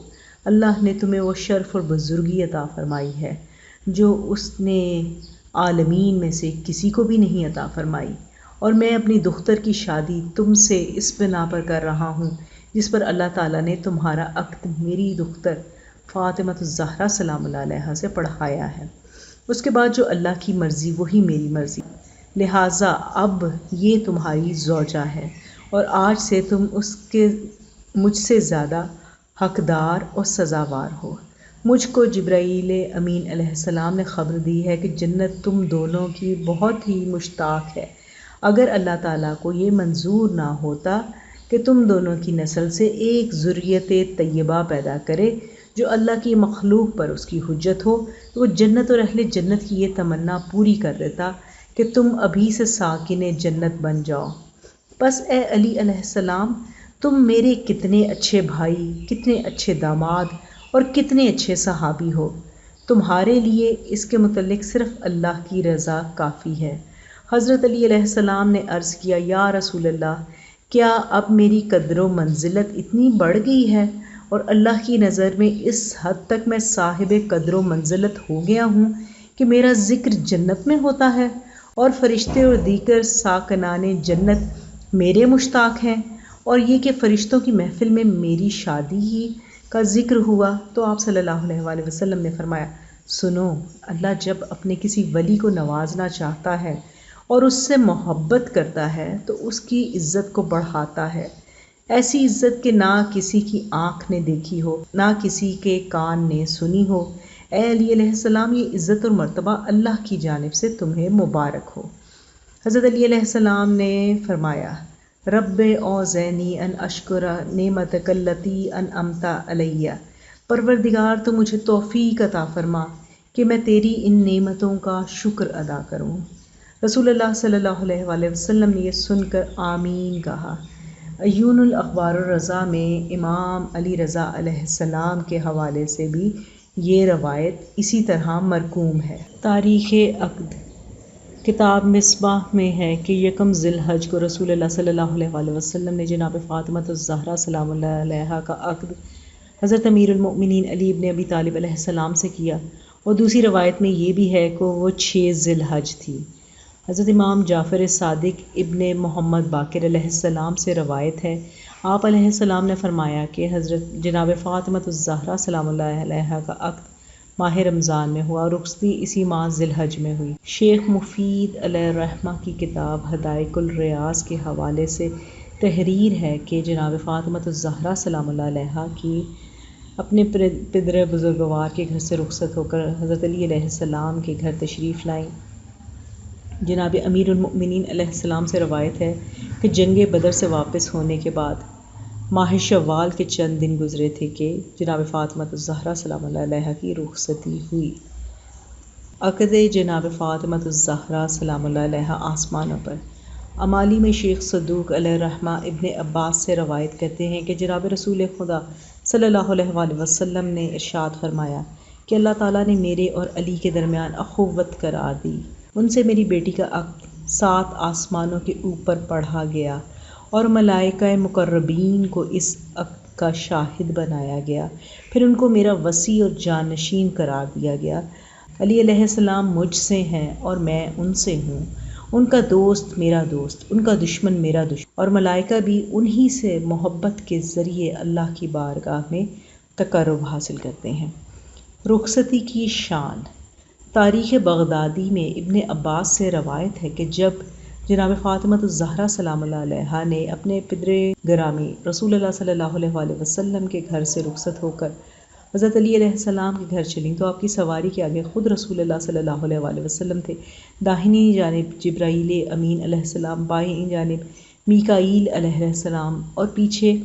A: اللہ نے تمہیں وہ شرف اور بزرگی عطا فرمائی ہے جو اس نے عالمین میں سے کسی کو بھی نہیں عطا فرمائی، اور میں اپنی دختر کی شادی تم سے اس بنا پر کر رہا ہوں جس پر اللہ تعالیٰ نے تمہارا عقد میری دختر فاطمہ الزہرا سلام اللہ علیہا سے پڑھایا ہے۔ اس کے بعد جو اللہ کی مرضی وہی میری مرضی، لہٰذا اب یہ تمہاری زوجہ ہے اور آج سے تم اس کے مجھ سے زیادہ حقدار اور سزاوار ہو۔ مجھ کو جبرائیل امین علیہ السلام نے خبر دی ہے کہ جنت تم دونوں کی بہت ہی مشتاق ہے۔ اگر اللہ تعالیٰ کو یہ منظور نہ ہوتا کہ تم دونوں کی نسل سے ایک ذریت طیبہ پیدا کرے جو اللہ کی مخلوق پر اس کی حجت ہو، تو وہ جنت اور اہل جنت کی یہ تمنا پوری کر دیتا کہ تم ابھی سے ساکن جنت بن جاؤ۔ بس اے علی علیہ السلام، تم میرے کتنے اچھے بھائی، کتنے اچھے داماد اور کتنے اچھے صحابی ہو، تمہارے لیے اس کے متعلق صرف اللہ کی رضا کافی ہے۔ حضرت علی علیہ السلام نے عرض کیا، یا رسول اللہ، کیا اب میری قدر و منزلت اتنی بڑھ گئی ہے اور اللہ کی نظر میں اس حد تک میں صاحب قدر و منزلت ہو گیا ہوں کہ میرا ذکر جنت میں ہوتا ہے اور فرشتے اور دیگر ساکنان جنت میرے مشتاق ہیں، اور یہ کہ فرشتوں کی محفل میں میری شادی ہی کا ذکر ہوا؟ تو آپ صلی اللہ علیہ وآلہ وسلم نے فرمایا، سنو، اللہ جب اپنے کسی ولی کو نوازنا چاہتا ہے اور اس سے محبت کرتا ہے تو اس کی عزت کو بڑھاتا ہے، ایسی عزت کہ نہ کسی کی آنکھ نے دیکھی ہو، نہ کسی کے کان نے سنی ہو۔ اے علی علیہ السلام، یہ عزت اور مرتبہ اللہ کی جانب سے تمہیں مبارک ہو۔ حضرت علی علیہ السلام نے فرمایا، رب اوزعنی ان اشکر نعمتک التی انعمت علیہ، پروردگار تو مجھے توفیق عطا فرما کہ میں تیری ان نعمتوں کا شکر ادا کروں۔ رسول اللہ صلی اللہ علیہ وآلہ وسلم نے یہ سن کر آمین کہا۔ عیون الاخبار الرضا میں امام علی رضا علیہ السلام کے حوالے سے بھی یہ روایت اسی طرح مرقوم ہے۔ تاریخ عقد کتاب مصباح میں ہے کہ یکم ذی الحج کو رسول اللہ صلی اللہ علیہ وآلہ وسلم نے جناب فاطمہ الزہرا سلام اللہ علیہا کا عقد حضرت امیر المؤمنین علی ابن ابی طالب علیہ السلام سے کیا، اور دوسری روایت میں یہ بھی ہے کہ وہ 6 ذی الحج تھی۔ حضرت امام جعفر صادق ابن محمد باقر علیہ السلام سے روایت ہے، آپ علیہ السلام نے فرمایا کہ حضرت جناب فاطمہ الزہرا سلام اللہ علیہا کا عقد ماہ رمضان میں ہوا، اور رخصتی اسی ماہ ذی الحج میں ہوئی۔ شیخ مفید علیہ الرحمہ کی کتاب ہدائق الریاض کے حوالے سے تحریر ہے کہ جناب فاطمہ الزہرا سلام اللہ علیہا کی اپنے پدر بزرگوار کے گھر سے رخصت ہو کر حضرت علی علیہ السلام کے گھر تشریف لائیں۔ جناب امیر المؤمنین علیہ السلام سے روایت ہے کہ جنگ بدر سے واپس ہونے کے بعد ماہ شوال کے چند دن گزرے تھے کہ جناب فاطمہ الزہرا سلام اللہ علیہا کی رخصتی ہوئی۔ عقد جناب فاطمہ الزہرا سلام اللہ علیہا آسمانوں پر۔ امالی میں شیخ صدوق علیہ الرحمہ ابن عباس سے روایت کرتے ہیں کہ جناب رسول خدا صلی اللہ علیہ وآلہ وسلم نے ارشاد فرمایا کہ اللہ تعالیٰ نے میرے اور علی کے درمیان اخوت قرار دی، ان سے میری بیٹی کا عقد 7 آسمانوں کے اوپر پڑھا گیا اور ملائکہ مقربین کو اس عقد کا شاہد بنایا گیا، پھر ان کو میرا وصی اور جانشین قرار دیا گیا۔ علی علیہ السلام مجھ سے ہیں اور میں ان سے ہوں، ان کا دوست میرا دوست، ان کا دشمن میرا دشمن، اور ملائکہ بھی انہی سے محبت کے ذریعے اللہ کی بارگاہ میں تقرب حاصل کرتے ہیں۔ رخصتی کی شان۔ تاریخ بغدادی میں ابن عباس سے روایت ہے کہ جب جناب فاطمہ الزہرا سلام اللہ علیہا نے اپنے پدر گرامی رسول اللہ صلی اللہ علیہ وآلہ وسلم کے گھر سے رخصت ہو کر حضرت علی علیہ السلام کے گھر چلیں تو آپ کی سواری کے آگے خود رسول اللہ صلی اللہ علیہ وآلہ وسلم تھے، داہنی جانب جبرائیل امین علیہ السلام، بائیں جانب میکائیل علیہ السلام، اور پیچھے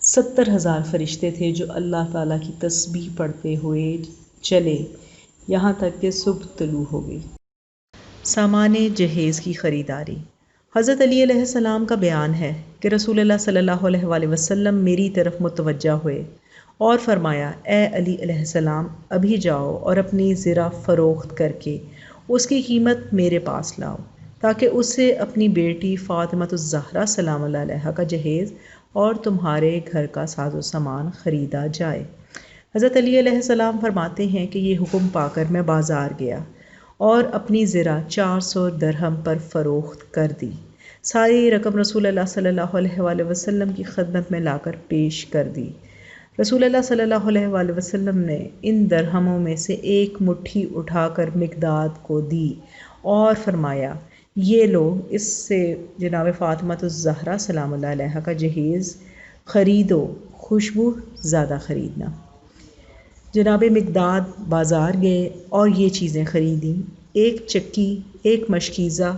A: 70,000 فرشتے تھے جو اللہ تعالیٰ کی تسبیح پڑھتے ہوئے چلے۔ یہاں تک کہ صبح طلوع ہو گئی۔ سامان جہیز کی خریداری۔ حضرت علی علیہ السلام کا بیان ہے کہ رسول اللہ صلی اللہ علیہ وآلہ وسلم میری طرف متوجہ ہوئے اور فرمایا، اے علی علیہ السلام، ابھی جاؤ اور اپنی زرہ فروخت کر کے اس کی قیمت میرے پاس لاؤ تاکہ اس سے اپنی بیٹی فاطمہ الزہرا سلام اللہ علیہا کا جہیز اور تمہارے گھر کا ساز و سامان خریدا جائے۔ حضرت علی علیہ السلام فرماتے ہیں کہ یہ حکم پا کر میں بازار گیا اور اپنی زرہ 400 درہم پر فروخت کر دی۔ ساری رقم رسول اللہ صلی اللہ علیہ وآلہ وسلم کی خدمت میں لا کر پیش کر دی۔ رسول اللہ صلی اللہ علیہ وآلہ وسلم نے ان درہموں میں سے ایک مٹھی اٹھا کر مقداد کو دی اور فرمایا، یہ لو، اس سے جناب فاطمہ الزہرا سلام اللہ علیہا کا جہیز خریدو، خوشبو زیادہ خریدنا۔ جناب مقداد بازار گئے اور یہ چیزیں خریدیں، ایک چکی، ایک مشکیزہ،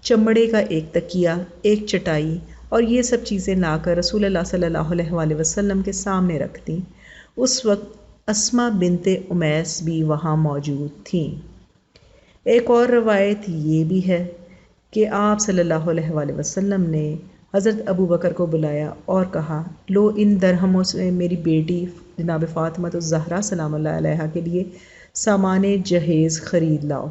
A: چمڑے کا ایک تکیہ، ایک چٹائی، اور یہ سب چیزیں لا کر رسول اللہ صلی اللہ علیہ وآلہ وسلم کے سامنے رکھ دیں۔ اس وقت اسماء بنت امیس بھی وہاں موجود تھیں۔ ایک اور روایت یہ بھی ہے کہ آپ صلی اللہ علیہ وآلہ وسلم نے حضرت ابو بکر کو بلایا اور کہا، لو، ان درہموں سے میری بیٹی جناب فاطمہ الزہرا سلام اللہ علیہا کے لیے سامان جہیز خرید لاؤ۔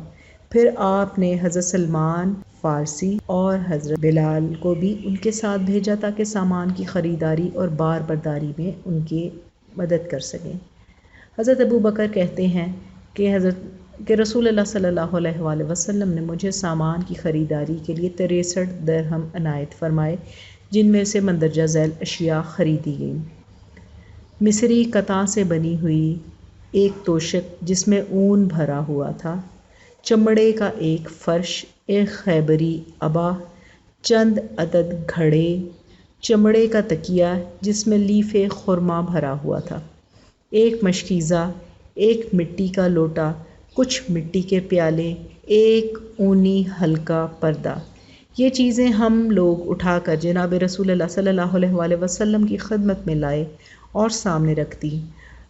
A: پھر آپ نے حضرت سلمان فارسی اور حضرت بلال کو بھی ان کے ساتھ بھیجا تاکہ سامان کی خریداری اور بار برداری میں ان کی مدد کر سکیں۔ حضرت ابو بکر کہتے ہیں کہ رسول اللہ صلی اللہ علیہ وآلہ وسلم نے مجھے سامان کی خریداری کے لیے 63 درہم عنایت فرمائے، جن میں سے مندرجہ ذیل اشیاء خریدی گئیں۔ مصری قطع سے بنی ہوئی ایک توشک جس میں اون بھرا ہوا تھا، چمڑے کا ایک فرش، ایک خیبری ابا، چند عدد گھڑے، چمڑے کا تکیہ جس میں لیف خرما بھرا ہوا تھا، ایک مشکیزہ، ایک مٹی کا لوٹا، کچھ مٹی کے پیالے، ایک اونی ہلکا پردہ۔ یہ چیزیں ہم لوگ اٹھا کر جناب رسول اللہ صلی اللہ علیہ وآلہ وسلم کی خدمت میں لائے اور سامنے رکھ دی۔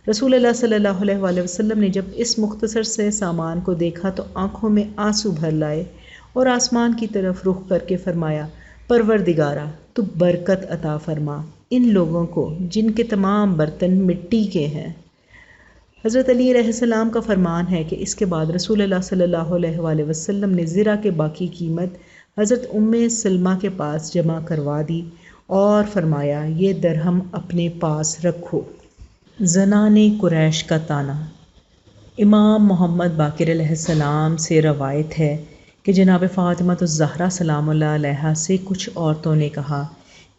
A: رسول اللہ صلی اللہ علیہ وآلہ وسلم نے جب اس مختصر سے سامان کو دیکھا تو آنکھوں میں آنسو بھر لائے اور آسمان کی طرف رخ کر کے فرمایا، پروردگارا، تو برکت عطا فرما ان لوگوں کو جن کے تمام برتن مٹی کے ہیں۔ حضرت علی علیہ السلام کا فرمان ہے کہ اس کے بعد رسول اللہ صلی اللہ علیہ وآلہ وسلم نے زرہ کے باقی قیمت حضرت ام سلمہ کے پاس جمع کروا دی اور فرمایا، یہ درہم اپنے پاس رکھو۔ زنان قریش کا طعنہ۔ امام محمد باقر علیہ السلام سے روایت ہے کہ جناب فاطمہ الزہرا سلام اللہ علیہا سے کچھ عورتوں نے کہا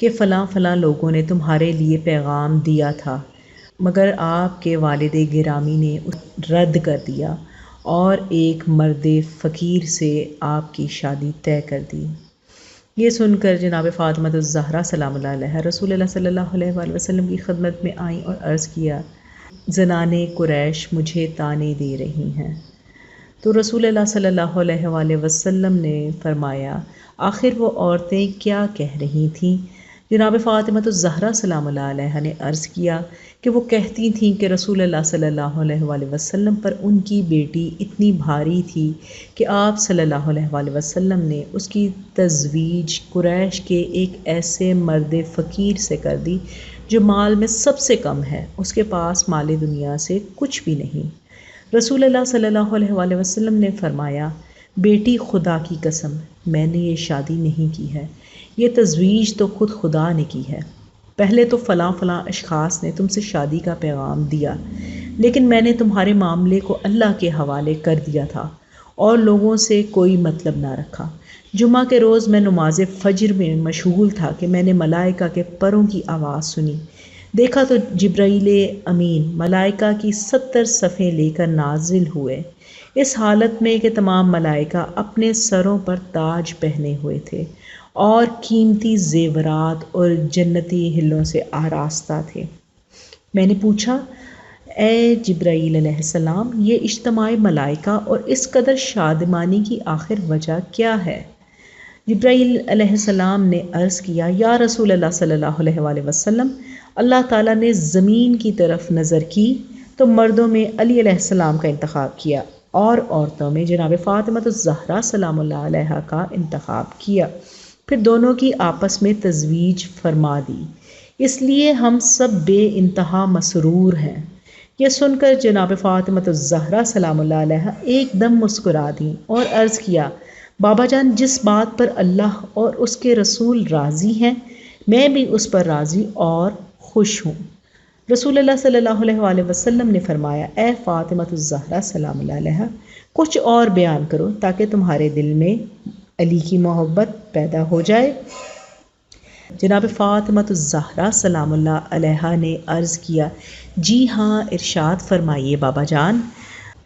A: کہ فلاں فلاں لوگوں نے تمہارے لیے پیغام دیا تھا، مگر آپ کے والد گرامی نے اسے رد کر دیا اور ایک مرد فقیر سے آپ کی شادی طے کر دی۔ یہ سن کر جناب فاطمہ الزہرا سلام اللہ علیہا رسول اللہ صلی اللہ علیہ وآلہ وسلم کی خدمت میں آئیں اور عرض کیا، زنان قریش مجھے طعنے دے رہی ہیں۔ تو رسول اللہ صلی اللہ علیہ وآلہ وسلم نے فرمایا، آخر وہ عورتیں کیا کہہ رہی تھیں؟ جناب فاطمہ الزہرا سلام اللہ علیہا نے عرض کیا کہ وہ کہتی تھیں کہ رسول اللہ صلی اللہ علیہ وآلہ وسلم پر ان کی بیٹی اتنی بھاری تھی کہ آپ صلی اللہ علیہ وآلہ وسلم نے اس کی تزویج قریش کے ایک ایسے مرد فقیر سے کر دی جو مال میں سب سے کم ہے، اس کے پاس مال دنیا سے کچھ بھی نہیں۔ رسول اللہ صلی اللہ علیہ وآلہ وسلم نے فرمایا، بیٹی، خدا کی قسم، میں نے یہ شادی نہیں کی ہے، یہ تزویج تو خود خدا نے کی ہے۔ پہلے تو فلاں فلاں اشخاص نے تم سے شادی کا پیغام دیا، لیکن میں نے تمہارے معاملے کو اللہ کے حوالے کر دیا تھا اور لوگوں سے کوئی مطلب نہ رکھا۔ جمعہ کے روز میں نماز فجر میں مشغول تھا کہ میں نے ملائکہ کے پروں کی آواز سنی، دیکھا تو جبرائیل امین ملائکہ کی 70 صفیں لے کر نازل ہوئے، اس حالت میں کہ تمام ملائکہ اپنے سروں پر تاج پہنے ہوئے تھے اور قیمتی زیورات اور جنتی ہلوں سے آراستہ تھے۔ میں نے پوچھا، اے جبرائیل علیہ السلام، یہ اجتماع ملائکہ اور اس قدر شادمانی کی آخر وجہ کیا ہے؟ جبرائیل علیہ السلام نے عرض کیا، یا رسول اللہ صلی اللہ علیہ وآلہ وسلم، اللہ تعالیٰ نے زمین کی طرف نظر کی تو مردوں میں علی علیہ السلام کا انتخاب کیا اور عورتوں میں جناب فاطمہ الزہرا سلام اللہ علیہا کا انتخاب کیا، پھر دونوں کی آپس میں تزویج فرما دی۔ اس لیے ہم سب بے انتہا مسرور ہیں۔ یہ سن کر جناب فاطمہ الزہرا سلام اللہ علیہا ایک دم مسکرا دیں اور عرض کیا، بابا جان، جس بات پر اللہ اور اس کے رسول راضی ہیں میں بھی اس پر راضی اور خوش ہوں۔ رسول اللہ صلی اللہ علیہ وآلہ وسلم نے فرمایا، اے فاطمہ الزہرا سلام اللہ علیہا، کچھ اور بیان کرو تاکہ تمہارے دل میں علی کی محبت پیدا ہو جائے۔ جناب فاطمہ الزہرا سلام اللہ علیہا نے عرض کیا، جی ہاں، ارشاد فرمائیے بابا جان۔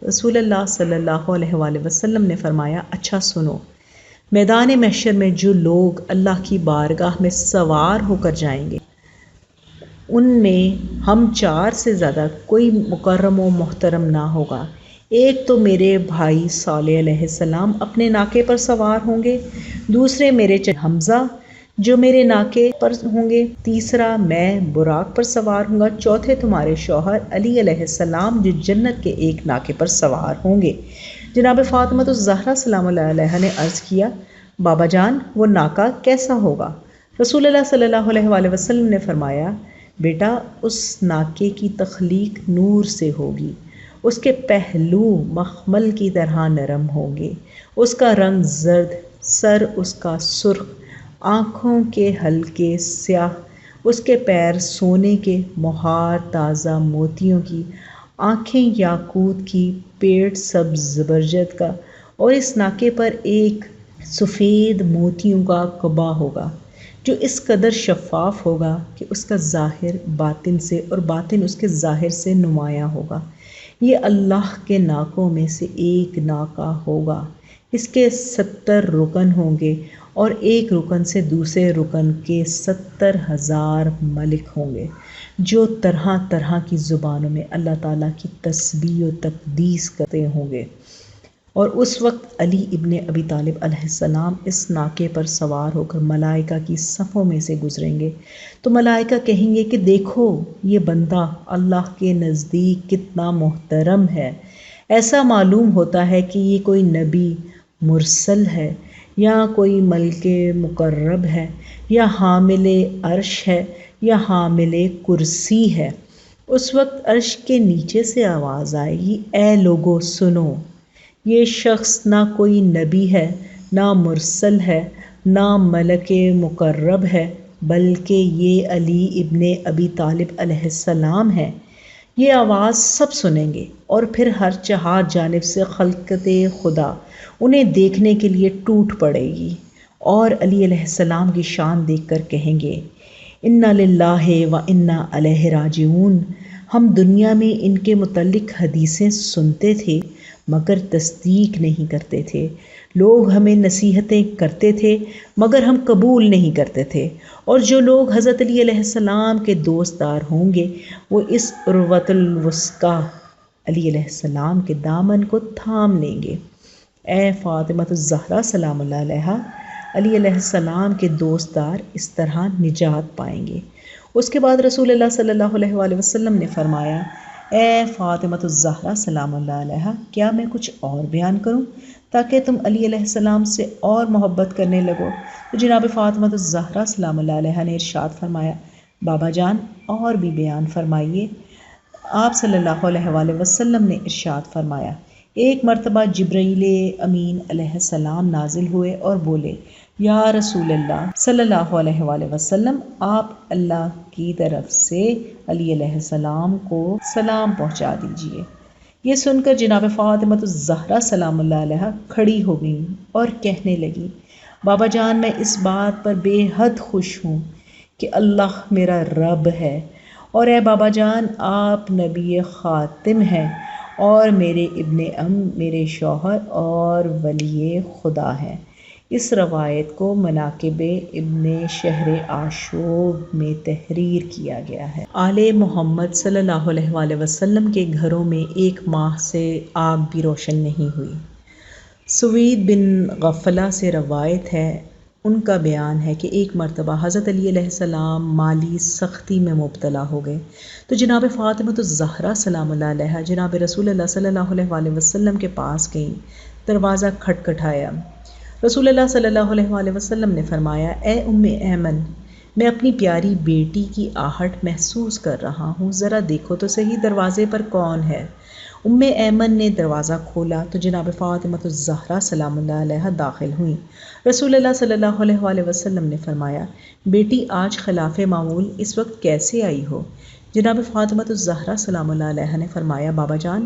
A: رسول اللہ صلی اللہ علیہ وآلہ وسلم نے فرمایا، اچھا سنو، میدان محشر میں جو لوگ اللہ کی بارگاہ میں سوار ہو کر جائیں گے ان میں ہم چار سے زیادہ کوئی مکرم و محترم نہ ہوگا۔ ایک تو میرے بھائی صالح علیہ السلام اپنے ناکے پر سوار ہوں گے، دوسرے میرے حمزہ جو میرے ناکے پر ہوں گے، تیسرا میں براق پر سوار ہوں گا، چوتھے تمہارے شوہر علی علیہ السلام جو جنت کے ایک ناکے پر سوار ہوں گے۔ جناب فاطمہ الزہرا سلام اللہ علیہا نے عرض کیا، بابا جان، وہ ناکہ کیسا ہوگا؟ رسول اللہ صلی اللہ علیہ وآلہ وسلم نے فرمایا، بیٹا، اس ناکے کی تخلیق نور سے ہوگی، اس کے پہلو مخمل کی طرح نرم ہوں گے، اس کا رنگ زرد، سر اس کا سرخ، آنکھوں کے حلقے سیاہ، اس کے پیر سونے کے، مہار تازہ موتیوں کی، آنکھیں یاقوت کی، پیٹ سبز زبرجد کا، اور اس ناکے پر ایک سفید موتیوں کا قبا ہوگا جو اس قدر شفاف ہوگا کہ اس کا ظاہر باطن سے اور باطن اس کے ظاہر سے نمایاں ہوگا۔ یہ اللہ کے ناکوں میں سے ایک ناکہ ہوگا۔ اس کے 70 رکن ہوں گے اور ایک رکن سے دوسرے رکن کے 70,000 ملک ہوں گے جو طرح طرح کی زبانوں میں اللہ تعالیٰ کی تسبیح و تقدیس کرتے ہوں گے۔ اور اس وقت علی ابن ابی طالب علیہ السلام اس ناکے پر سوار ہو کر ملائکہ کی صفوں میں سے گزریں گے تو ملائکہ کہیں گے کہ دیکھو یہ بندہ اللہ کے نزدیک کتنا محترم ہے، ایسا معلوم ہوتا ہے کہ یہ کوئی نبی مرسل ہے یا کوئی ملک مقرب ہے یا حامل عرش ہے یا حامل کرسی ہے۔ اس وقت عرش کے نیچے سے آواز آئے گی، اے لوگو سنو، یہ شخص نہ کوئی نبی ہے، نہ مرسل ہے، نہ ملک مقرب ہے، بلکہ یہ علی ابن ابی طالب علیہ السلام ہے۔ یہ آواز سب سنیں گے اور پھر ہر چہار جانب سے خلقت خدا انہیں دیکھنے کے لیے ٹوٹ پڑے گی اور علی علیہ السلام کی شان دیکھ کر کہیں گے، انا للہ و انا الیہ راجعون۔ ہم دنیا میں ان کے متعلق حدیثیں سنتے تھے مگر تصدیق نہیں کرتے تھے، لوگ ہمیں نصیحتیں کرتے تھے مگر ہم قبول نہیں کرتے تھے، اور جو لوگ حضرت علی علیہ السلام کے دوستدار ہوں گے وہ اس عروۃ الوثقیٰ علی علیہ السلام کے دامن کو تھام لیں گے۔ اے فاطمہ الزہرا سلام اللہ علیہا، علی علیہ السلام کے دوستدار اس طرح نجات پائیں گے۔ اس کے بعد رسول اللہ صلی اللہ علیہ وآلہ وسلم نے فرمایا، اے فاطمہ الزہرا سلام اللہ علیہا، کیا میں کچھ اور بیان کروں تاکہ تم علی علیہ السلام سے اور محبت کرنے لگو؟ تو جناب فاطمہ الزہرا سلام اللہ علیہا نے ارشاد فرمایا، بابا جان اور بھی بیان فرمائیے۔ آپ صلی اللہ علیہ وآلہ وسلم نے ارشاد فرمایا، ایک مرتبہ جبرائیل امین علیہ السلام نازل ہوئے اور بولے، یا رسول اللہ صلی اللہ علیہ وآلہ وسلم، آپ اللہ کی طرف سے علی علیہ السلام کو سلام پہنچا دیجئے۔ یہ سن کر جناب فاطمہ الزہرا سلام اللہ علیہا کھڑی ہو گئیں اور کہنے لگی، بابا جان، میں اس بات پر بے حد خوش ہوں کہ اللہ میرا رب ہے، اور اے بابا جان، آپ نبی خاتم ہیں اور میرے ابن میرے شوہر اور ولی خدا ہیں۔ اس روایت کو مناقب ابن شہر عاشوب میں تحریر کیا گیا ہے۔ آل محمد صلی اللہ علیہ وآلہ وسلم کے گھروں میں ایک ماہ سے آگ بھی روشن نہیں ہوئی۔ سوید بن غفلہ سے روایت ہے، ان کا بیان ہے کہ ایک مرتبہ حضرت علی علیہ السلام مالی سختی میں مبتلا ہو گئے تو جناب فاطمہ الزہرا سلام اللہ علیہا جناب رسول اللہ صلی اللہ علیہ وآلہ وسلم کے پاس گئیں۔ دروازہ کھٹکھٹایا۔ رسول اللہ صلی اللہ علیہ وآلہ وسلم نے فرمایا، اے ام ایمن، میں اپنی پیاری بیٹی کی آہٹ محسوس کر رہا ہوں، ذرا دیکھو تو صحیح دروازے پر کون ہے۔ ام ایمن نے دروازہ کھولا تو جناب فاطمہ الزہرا سلام اللہ علیہا داخل ہوئیں۔ رسول اللہ صلی اللہ علیہ وآلہ وسلم نے فرمایا، بیٹی آج خلاف معمول اس وقت کیسے آئی ہو؟ جناب فاطمہ الزہرا سلام اللہ علیہا نے فرمایا، بابا جان،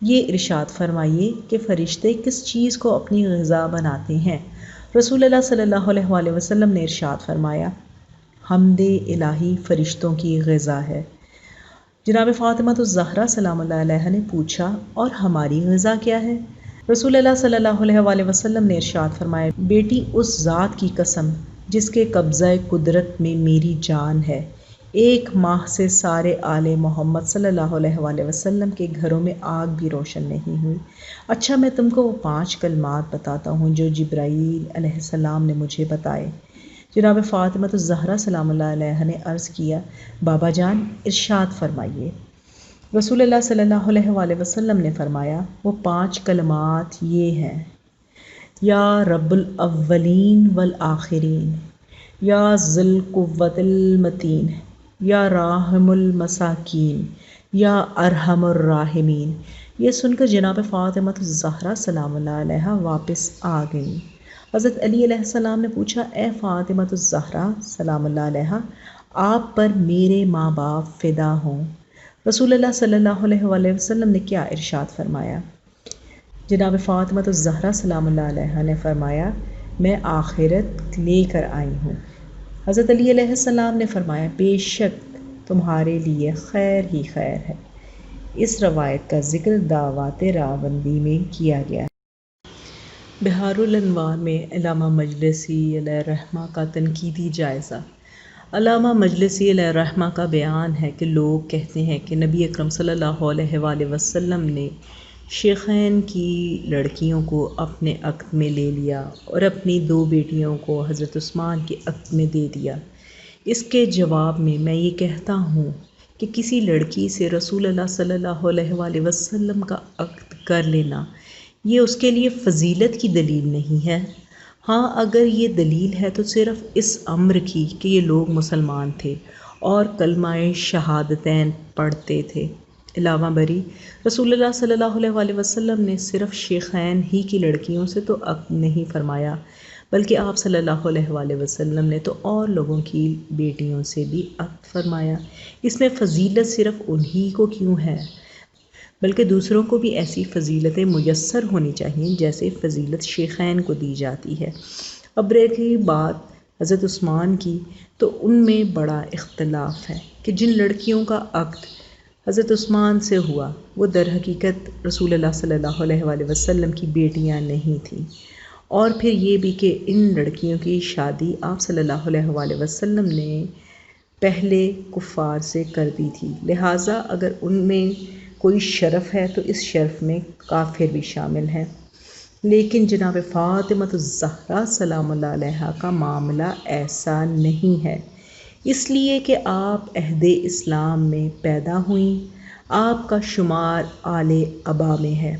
A: یہ ارشاد فرمائیے کہ فرشتے کس چیز کو اپنی غذا بناتے ہیں؟ رسول اللہ صلی اللہ علیہ وآلہ وسلم نے ارشاد فرمایا، حمد الہی فرشتوں کی غذا ہے۔ جناب فاطمہ الزہرا سلام اللہ علیہا نے پوچھا، اور ہماری غذا کیا ہے؟ رسول اللہ صلی اللہ علیہ وآلہ وسلم نے ارشاد فرمایا، بیٹی اس ذات کی قسم جس کے قبضہ قدرت میں میری جان ہے، ایک ماہ سے سارے آل محمد صلی اللہ علیہ وآلہ وسلم کے گھروں میں آگ بھی روشن نہیں ہوئی۔ اچھا، میں تم کو وہ 5 کلمات بتاتا ہوں جو جبرائیل علیہ السلام نے مجھے بتائے۔ جناب فاطمہ الزہرا سلام اللہ علیہا نے عرض کیا، بابا جان ارشاد فرمائیے۔ رسول اللہ صلی اللہ علیہ وآلہ وسلم نے فرمایا، وہ 5 کلمات یہ ہیں، یا رب الاولین والآخرین، یا ذی القوۃ المتین، یا راحم المساکین، یا ارحم الراحمین۔ یہ سن کر جناب فاطمہ الزہرا سلام اللہ علیہا واپس آ گئیں۔ حضرت علی علیہ السلام نے پوچھا، اے فاطمہ الزہرا سلام اللہ علیہا، آپ پر میرے ماں باپ فدا ہوں۔ رسول اللہ صلی اللہ علیہ وآلہ وسلم نے کیا ارشاد فرمایا؟ جناب فاطمہ الزہرا سلام اللہ علیہا نے فرمایا، میں آخرت لے کر آئی ہوں۔ حضرت علی علیہ السلام نے فرمایا، بے شک تمہارے لیے خیر ہی خیر ہے۔ اس روایت کا ذکر دعوات راوندی میں کیا گیا ہے۔ بہار الانوار میں علامہ مجلسی علیہ الرحمہ کا تنقیدی جائزہ۔ علامہ مجلسی علیہ الرحمہ کا بیان ہے کہ لوگ کہتے ہیں کہ نبی اکرم صلی اللہ علیہ وآلہ وسلم نے شیخین کی لڑکیوں کو اپنے عقد میں لے لیا اور اپنی 2 بیٹیوں کو حضرت عثمان کے عقد میں دے دیا۔ اس کے جواب میں یہ کہتا ہوں کہ کسی لڑکی سے رسول اللہ صلی اللہ علیہ وآلہ وسلم کا عقد کر لینا یہ اس کے لیے فضیلت کی دلیل نہیں ہے۔ ہاں، اگر یہ دلیل ہے تو صرف اس امر کی کہ یہ لوگ مسلمان تھے اور کلمہ شہادتین پڑھتے تھے۔ علاوہ بری رسول اللہ صلی اللہ علیہ وآلہ وسلم نے صرف شیخین ہی کی لڑکیوں سے تو عقد نہیں فرمایا، بلکہ آپ صلی اللہ علیہ وآلہ وسلم نے تو اور لوگوں کی بیٹیوں سے بھی عقد فرمایا۔ اس میں فضیلت صرف انہی کو کیوں ہے، بلکہ دوسروں کو بھی ایسی فضیلتیں میسر ہونی چاہیے جیسے فضیلت شیخین کو دی جاتی ہے۔ اب رہی بات حضرت عثمان کی، تو ان میں بڑا اختلاف ہے کہ جن لڑکیوں کا عقد حضرت عثمان سے ہوا وہ در حقیقت رسول اللہ صلی اللہ علیہ وآلہ وسلم کی بیٹیاں نہیں تھیں، اور پھر یہ بھی کہ ان لڑکیوں کی شادی آپ صلی اللہ علیہ وآلہ وسلم نے پہلے کفار سے کر دی تھی، لہٰذا اگر ان میں کوئی شرف ہے تو اس شرف میں کافر بھی شامل ہے۔ لیکن جناب فاطمہ الزہرا سلام اللہ علیہا کا معاملہ ایسا نہیں ہے، اس لیے کہ آپ عہد اسلام میں پیدا ہوئیں، آپ کا شمار آل ابا میں ہے،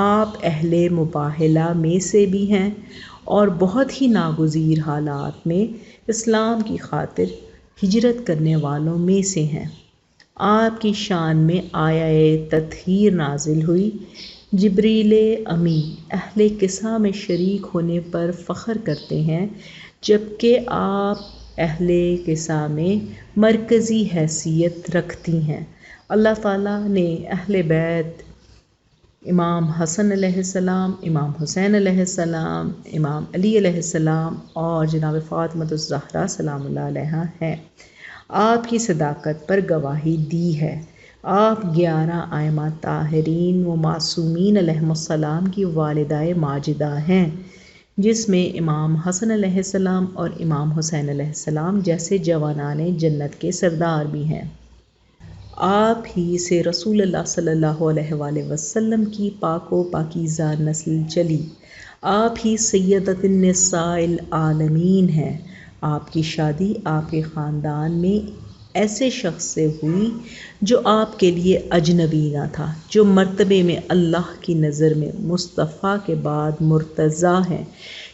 A: آپ اہل مباہلہ میں سے بھی ہیں اور بہت ہی ناگزیر حالات میں اسلام کی خاطر ہجرت کرنے والوں میں سے ہیں۔ آپ کی شان میں آیہ تطہیر نازل ہوئی، جبریل امی اہل کسا میں شریک ہونے پر فخر کرتے ہیں، جبکہ آپ اہل کسا میں مرکزی حیثیت رکھتی ہیں۔ اللہ تعالیٰ نے اہل بیت امام حسن علیہ السلام، امام حسین علیہ السلام، امام علی علیہ السلام اور جناب فاطمہ الزہرا سلام اللہ علیہا ہیں، آپ کی صداقت پر گواہی دی ہے۔ آپ 11 ائمہ طاہرین و معصومین علیہم السلام کی والدہ ماجدہ ہیں، جس میں امام حسن علیہ السلام اور امام حسین علیہ السلام جیسے جوانان جنت کے سردار بھی ہیں۔ آپ ہی سے رسول اللہ صلی اللہ علیہ وآلہ وسلم کی پاک و پاکیزہ نسل چلی۔ آپ ہی سیدۃ النساء العالمین ہیں۔ آپ کی شادی آپ کے خاندان میں ایسے شخص سے ہوئی جو آپ کے لیے اجنبی نہ تھا، جو مرتبے میں اللہ کی نظر میں مصطفیٰ کے بعد مرتضیٰ ہیں۔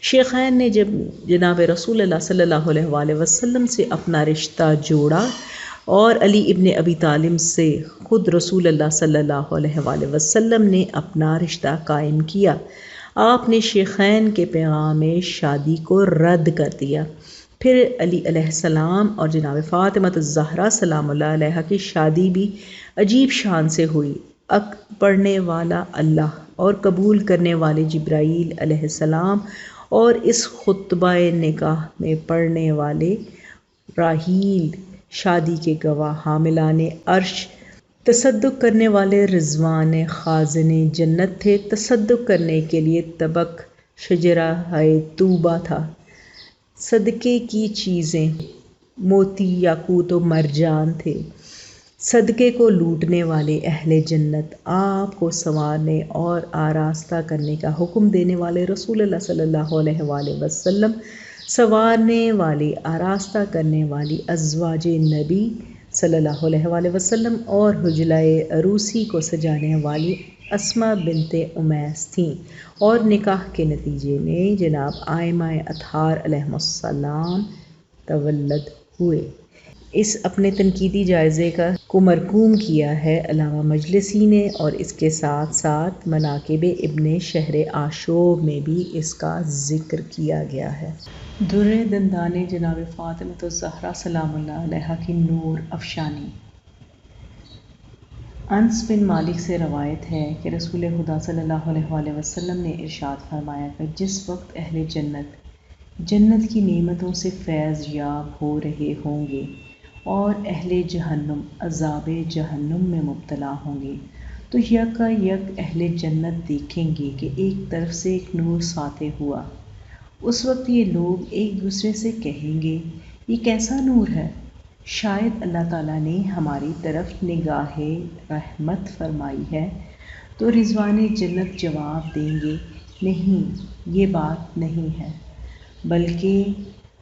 A: شیخین نے جب جناب رسول اللہ صلی اللہ علیہ وآلہ وسلم سے اپنا رشتہ جوڑا اور علی ابن ابی طالب سے خود رسول اللہ صلی اللہ علیہ وآلہ وسلم نے اپنا رشتہ قائم کیا، آپ نے شیخین کے پیغام شادی کو رد کر دیا۔ پھر علی علیہ السلام اور جناب فاطمہ الزہرا سلام اللہ علیہا کی شادی بھی عجیب شان سے ہوئی۔ عقد پڑھنے والا اللہ اور قبول کرنے والے جبرائیل علیہ السلام اور اس خطبہ نکاح میں پڑھنے والے راحیل شادی کے گواہ حاملان عرش، تصدق کرنے والے رضوان خازن جنت تھے۔ تصدق کرنے کے لیے طبق شجرہ طوبہ تھا۔ صدقے کی چیزیں موتی یاقوت و مرجان تھے۔ صدقے کو لوٹنے والے اہل جنت، آپ کو سنوارنے اور آراستہ کرنے کا حکم دینے والے رسول اللہ صلی اللہ علیہ وآلہ وسلم، سنوارنے والی آراستہ کرنے والی ازواج نبی صلی اللہ علیہ وآلہ وسلم اور حجلہ عروسی کو سجانے والی اسماء بنت امیس تھیں، اور نکاح کے نتیجے میں جناب آئمہ اطہار علیہم السلام تولد ہوئے۔ اس اپنے تنقیدی جائزے کو مرقوم کیا ہے علامہ مجلسی نے، اور اس کے ساتھ ساتھ مناقب ابن شہر آشوب میں بھی اس کا ذکر کیا گیا ہے۔ در دندان جناب فاطمہ الزہرا سلام اللہ علیہا کی نور افشانی۔ انس بن مالک سے روایت ہے کہ رسول خدا صلی اللہ علیہ وآلہ وسلم نے ارشاد فرمایا کہ جس وقت اہل جنت کی نعمتوں سے فیض یاب ہو رہے ہوں گے اور اہل جہنم عذاب جہنم میں مبتلا ہوں گے، تو یکا یک اہل جنت دیکھیں گے کہ ایک طرف سے ایک نور ساطع ہوا۔ اس وقت یہ لوگ ایک دوسرے سے کہیں گے، یہ کیسا نور ہے؟ شاید اللہ تعالیٰ نے ہماری طرف نگاہ رحمت فرمائی ہے۔ تو رضوان جنت جواب دیں گے، نہیں، یہ بات نہیں ہے، بلکہ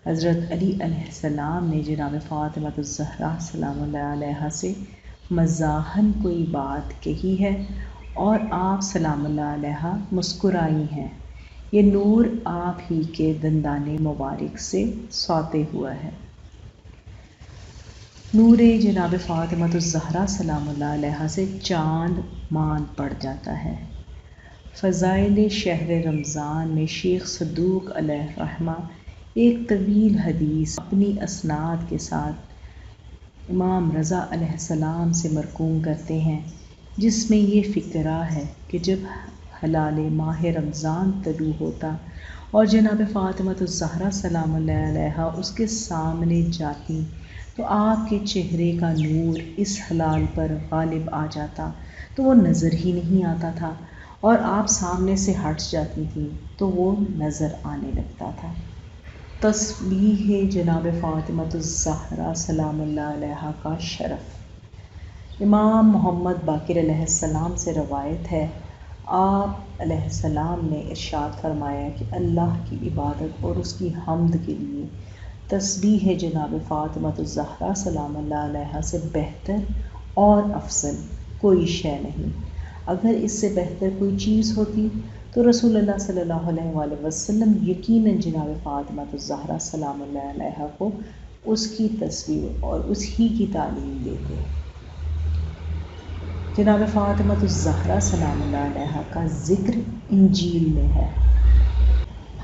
A: حضرت علی علیہ السلام نے جناب فاطمہ الزہرا سلام اللہ علیہا سے مزاحاً کوئی بات کہی ہے اور آپ سلام اللہ علیہا مسکرائی ہیں۔ یہ نور آپ ہی کے دندان مبارک سے ساطع ہوا ہے۔ نور جناب فاطمہ الزہرا سلام اللہ علیہا سے چاند مان پڑ جاتا ہے۔ فضائل شہر رمضان میں شیخ صدوق علیہ رحمہ ایک طویل حدیث اپنی اسناد کے ساتھ امام رضا علیہ السلام سے مرقوم کرتے ہیں، جس میں یہ فقرہ ہے کہ جب ہلال ماہ رمضان طلوع ہوتا اور جناب فاطمہ الزہرا سلام اللہ علیہا اس کے سامنے جاتی تو آپ کے چہرے کا نور اس ہلال پر غالب آ جاتا تو وہ نظر ہی نہیں آتا تھا، اور آپ سامنے سے ہٹ جاتی تھیں تو وہ نظر آنے لگتا تھا۔ تسبیح جناب فاطمہ الزہرا سلام اللہ علیہا کا شرف۔ امام محمد باقر علیہ السلام سے روایت ہے، آپ علیہ السلام نے ارشاد فرمایا کہ اللہ کی عبادت اور اس کی حمد کے لیے تسبیح جناب فاطمہ الزہرا سلام اللہ علیہا سے بہتر اور افضل کوئی شے نہیں۔ اگر اس سے بہتر کوئی چیز ہوتی تو رسول اللہ صلی اللہ علیہ وآلہ وسلم یقیناً جناب فاطمہ الزہرا سلام اللہ علیہا کو اس کی تسبیح اور اس ہی کی تعلیم دیتے۔ جناب فاطمہ الزہرا سلام اللہ علیہا کا ذکر انجیل میں ہے۔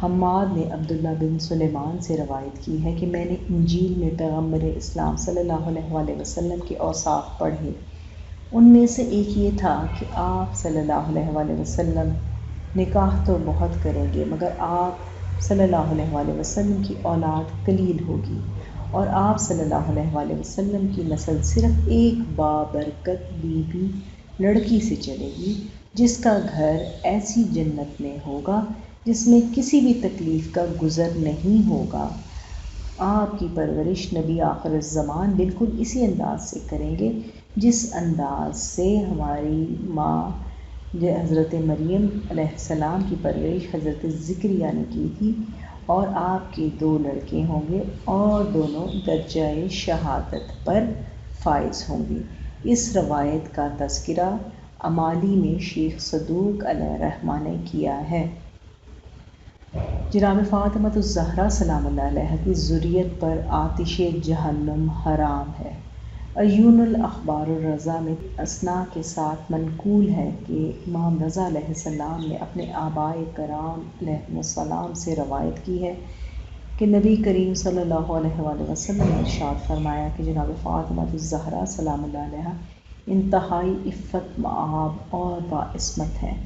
A: حماد نے عبداللہ بن سلیمان سے روایت کی ہے کہ میں نے انجیل میں پیغمبر اسلام صلی اللہ علیہ وآلہ وسلم کے اوصاف پڑھے۔ ان میں سے ایک یہ تھا کہ آپ صلی اللہ علیہ وآلہ وسلم نکاح تو بہت کریں گے، مگر آپ صلی اللہ علیہ وآلہ وسلم کی اولاد قلیل ہوگی، اور آپ صلی اللہ علیہ وآلہ وسلم کی نسل صرف ایک بابرکت بی بی لڑکی سے چلے گی، جس کا گھر ایسی جنت میں ہوگا جس میں کسی بھی تکلیف کا گزر نہیں ہوگا۔ آپ کی پرورش نبی آخر الزمان بالکل اسی انداز سے کریں گے جس انداز سے ہماری ماں جو حضرت مریم علیہ السلام کی پرورش حضرت زکریا نے کی تھی، اور آپ کے 2 لڑکے ہوں گے اور دونوں درجہ شہادت پر فائز ہوں گے۔ اس روایت کا تذکرہ امالی میں شیخ صدوق علیہ الرحمہ نے کیا ہے۔ جناب فاطمہ الزہرا سلام اللہ علیہا کی ذریت پر آتش جہنم حرام ہے۔ عیون الاخبار الرضا میں اسنا کے ساتھ منقول ہے کہ امام رضا علیہ السلام نے اپنے آبائے کرام علیہم السلام سے روایت کی ہے کہ نبی کریم صلی اللہ علیہ وآلہ وسلم نے ارشاد فرمایا کہ جناب فاطمہ الزہرا سلام اللہ علیہا انتہائی عفت مآب اور باعصمت ہیں،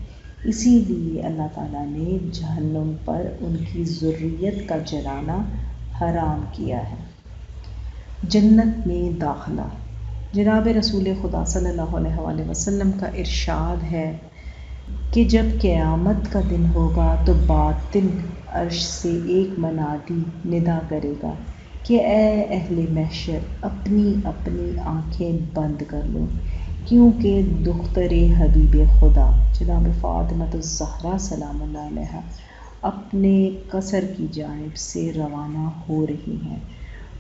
A: اسی لیے اللہ تعالیٰ نے جہنم پر ان کی ذریت کا جلانا حرام کیا ہے۔ جنت میں داخلہ۔ جناب رسول خدا صلی اللہ علیہ وآلہ وسلم کا ارشاد ہے کہ جب قیامت کا دن ہوگا تو باطن عرش سے ایک منادی ندا کرے گا کہ اے اہل محشر، اپنی اپنی آنکھیں بند کر لو، کیونکہ دختر حبیب خدا جناب فاطمہ الزہرا سلام اللہ علیہا اپنے قصر کی جانب سے روانہ ہو رہی ہیں۔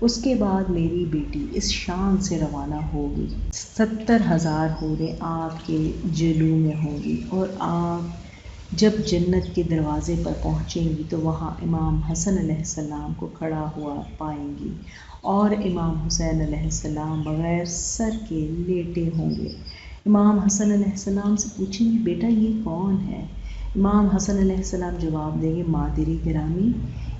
A: اس کے بعد میری بیٹی اس شان سے روانہ ہوگی، 70,000 حوریں آپ کے جلو میں ہوں گی، اور آپ جب جنت کے دروازے پر پہنچیں گی تو وہاں امام حسن علیہ السلام کو کھڑا ہوا پائیں گی، اور امام حسین علیہ السلام بغیر سر کے لیٹے ہوں گے۔ امام حسن علیہ السلام سے پوچھیں گے بیٹا یہ کون ہے؟ امام حسن علیہ السلام جواب دیں گے مادری گرامی،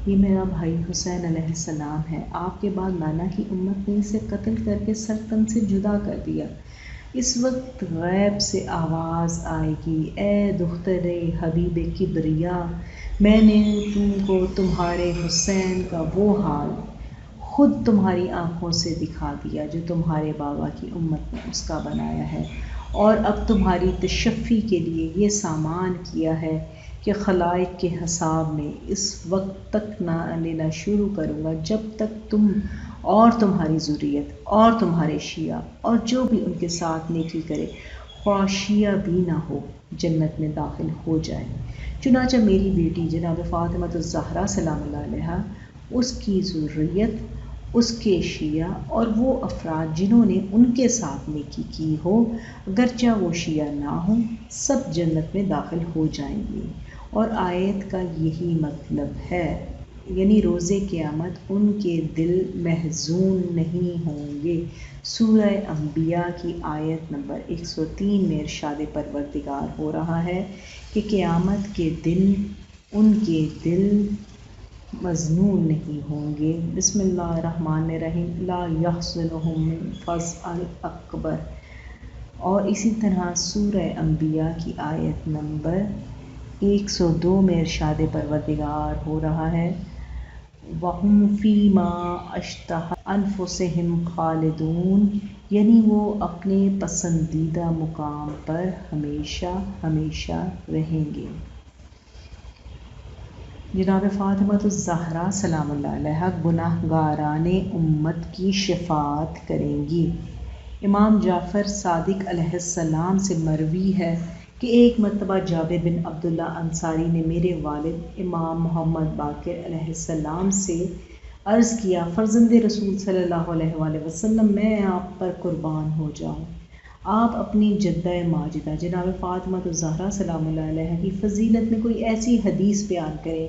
A: یہ میرا بھائی حسین علیہ السلام ہے، آپ کے بعد نانا کی امت نے اسے قتل کر کے سر سے جدا کر دیا۔ اس وقت غیب سے آواز آئے گی، اے دختر حبیب کبریا، میں نے تم کو تمہارے حسین کا وہ حال خود تمہاری آنکھوں سے دکھا دیا جو تمہارے بابا کی امت نے اس کا بنایا ہے، اور اب تمہاری تشفی کے لیے یہ سامان کیا ہے کہ خلائق کے حساب میں اس وقت تک نہ لینا شروع کروں گا جب تک تم اور تمہاری ذریت اور تمہارے شیعہ اور جو بھی ان کے ساتھ نیکی کرے، خواہ شیعہ بھی نہ ہو، جنت میں داخل ہو جائے۔ چنانچہ میری بیٹی جناب فاطمہ الزہرا سلام اللہ علیہا، اس کی ذریت، اس کے شیعہ اور وہ افراد جنہوں نے ان کے ساتھ نیکی کی ہو، اگرچہ وہ شیعہ نہ ہوں، سب جنت میں داخل ہو جائیں گے۔ اور آیت کا یہی مطلب ہے، یعنی روز قیامت ان کے دل محزون نہیں ہوں گے۔ سورہ انبیاء کی آیت نمبر 103 میں ارشاد پروردگار ہو رہا ہے کہ قیامت کے دن ان کے دل مظنون نہیں ہوں گے۔ بسم اللہ الرحمن الرحیم، لا یحزنہم الفزع الاکبر۔ اور اسی طرح سورہ انبیاء کی آیت نمبر 102 میں ارشاد پروردگار ہو رہا ہے، وَهُمْ فِي مَا اشْتَہَتْ أَنفُسُهُمْ خَالِدُونَ، یعنی وہ اپنے پسندیدہ مقام پر ہمیشہ ہمیشہ رہیں گے۔ جناب فاطمہ الزہرا سلام اللہ علیہا گناہ گاران امت کی شفاعت کریں گی۔ امام جعفر صادق علیہ السلام سے مروی ہے کہ ایک مرتبہ جابر بن عبداللہ انصاری نے میرے والد امام محمد باقر علیہ السلام سے عرض کیا، فرزند رسول صلی اللہ علیہ وآلہ وسلم، میں آپ پر قربان ہو جاؤں۔ آپ اپنی جدہ ماجدہ جناب فاطمہ الزہرا سلام اللہ علیہا کی فضیلت میں کوئی ایسی حدیث بیان کریں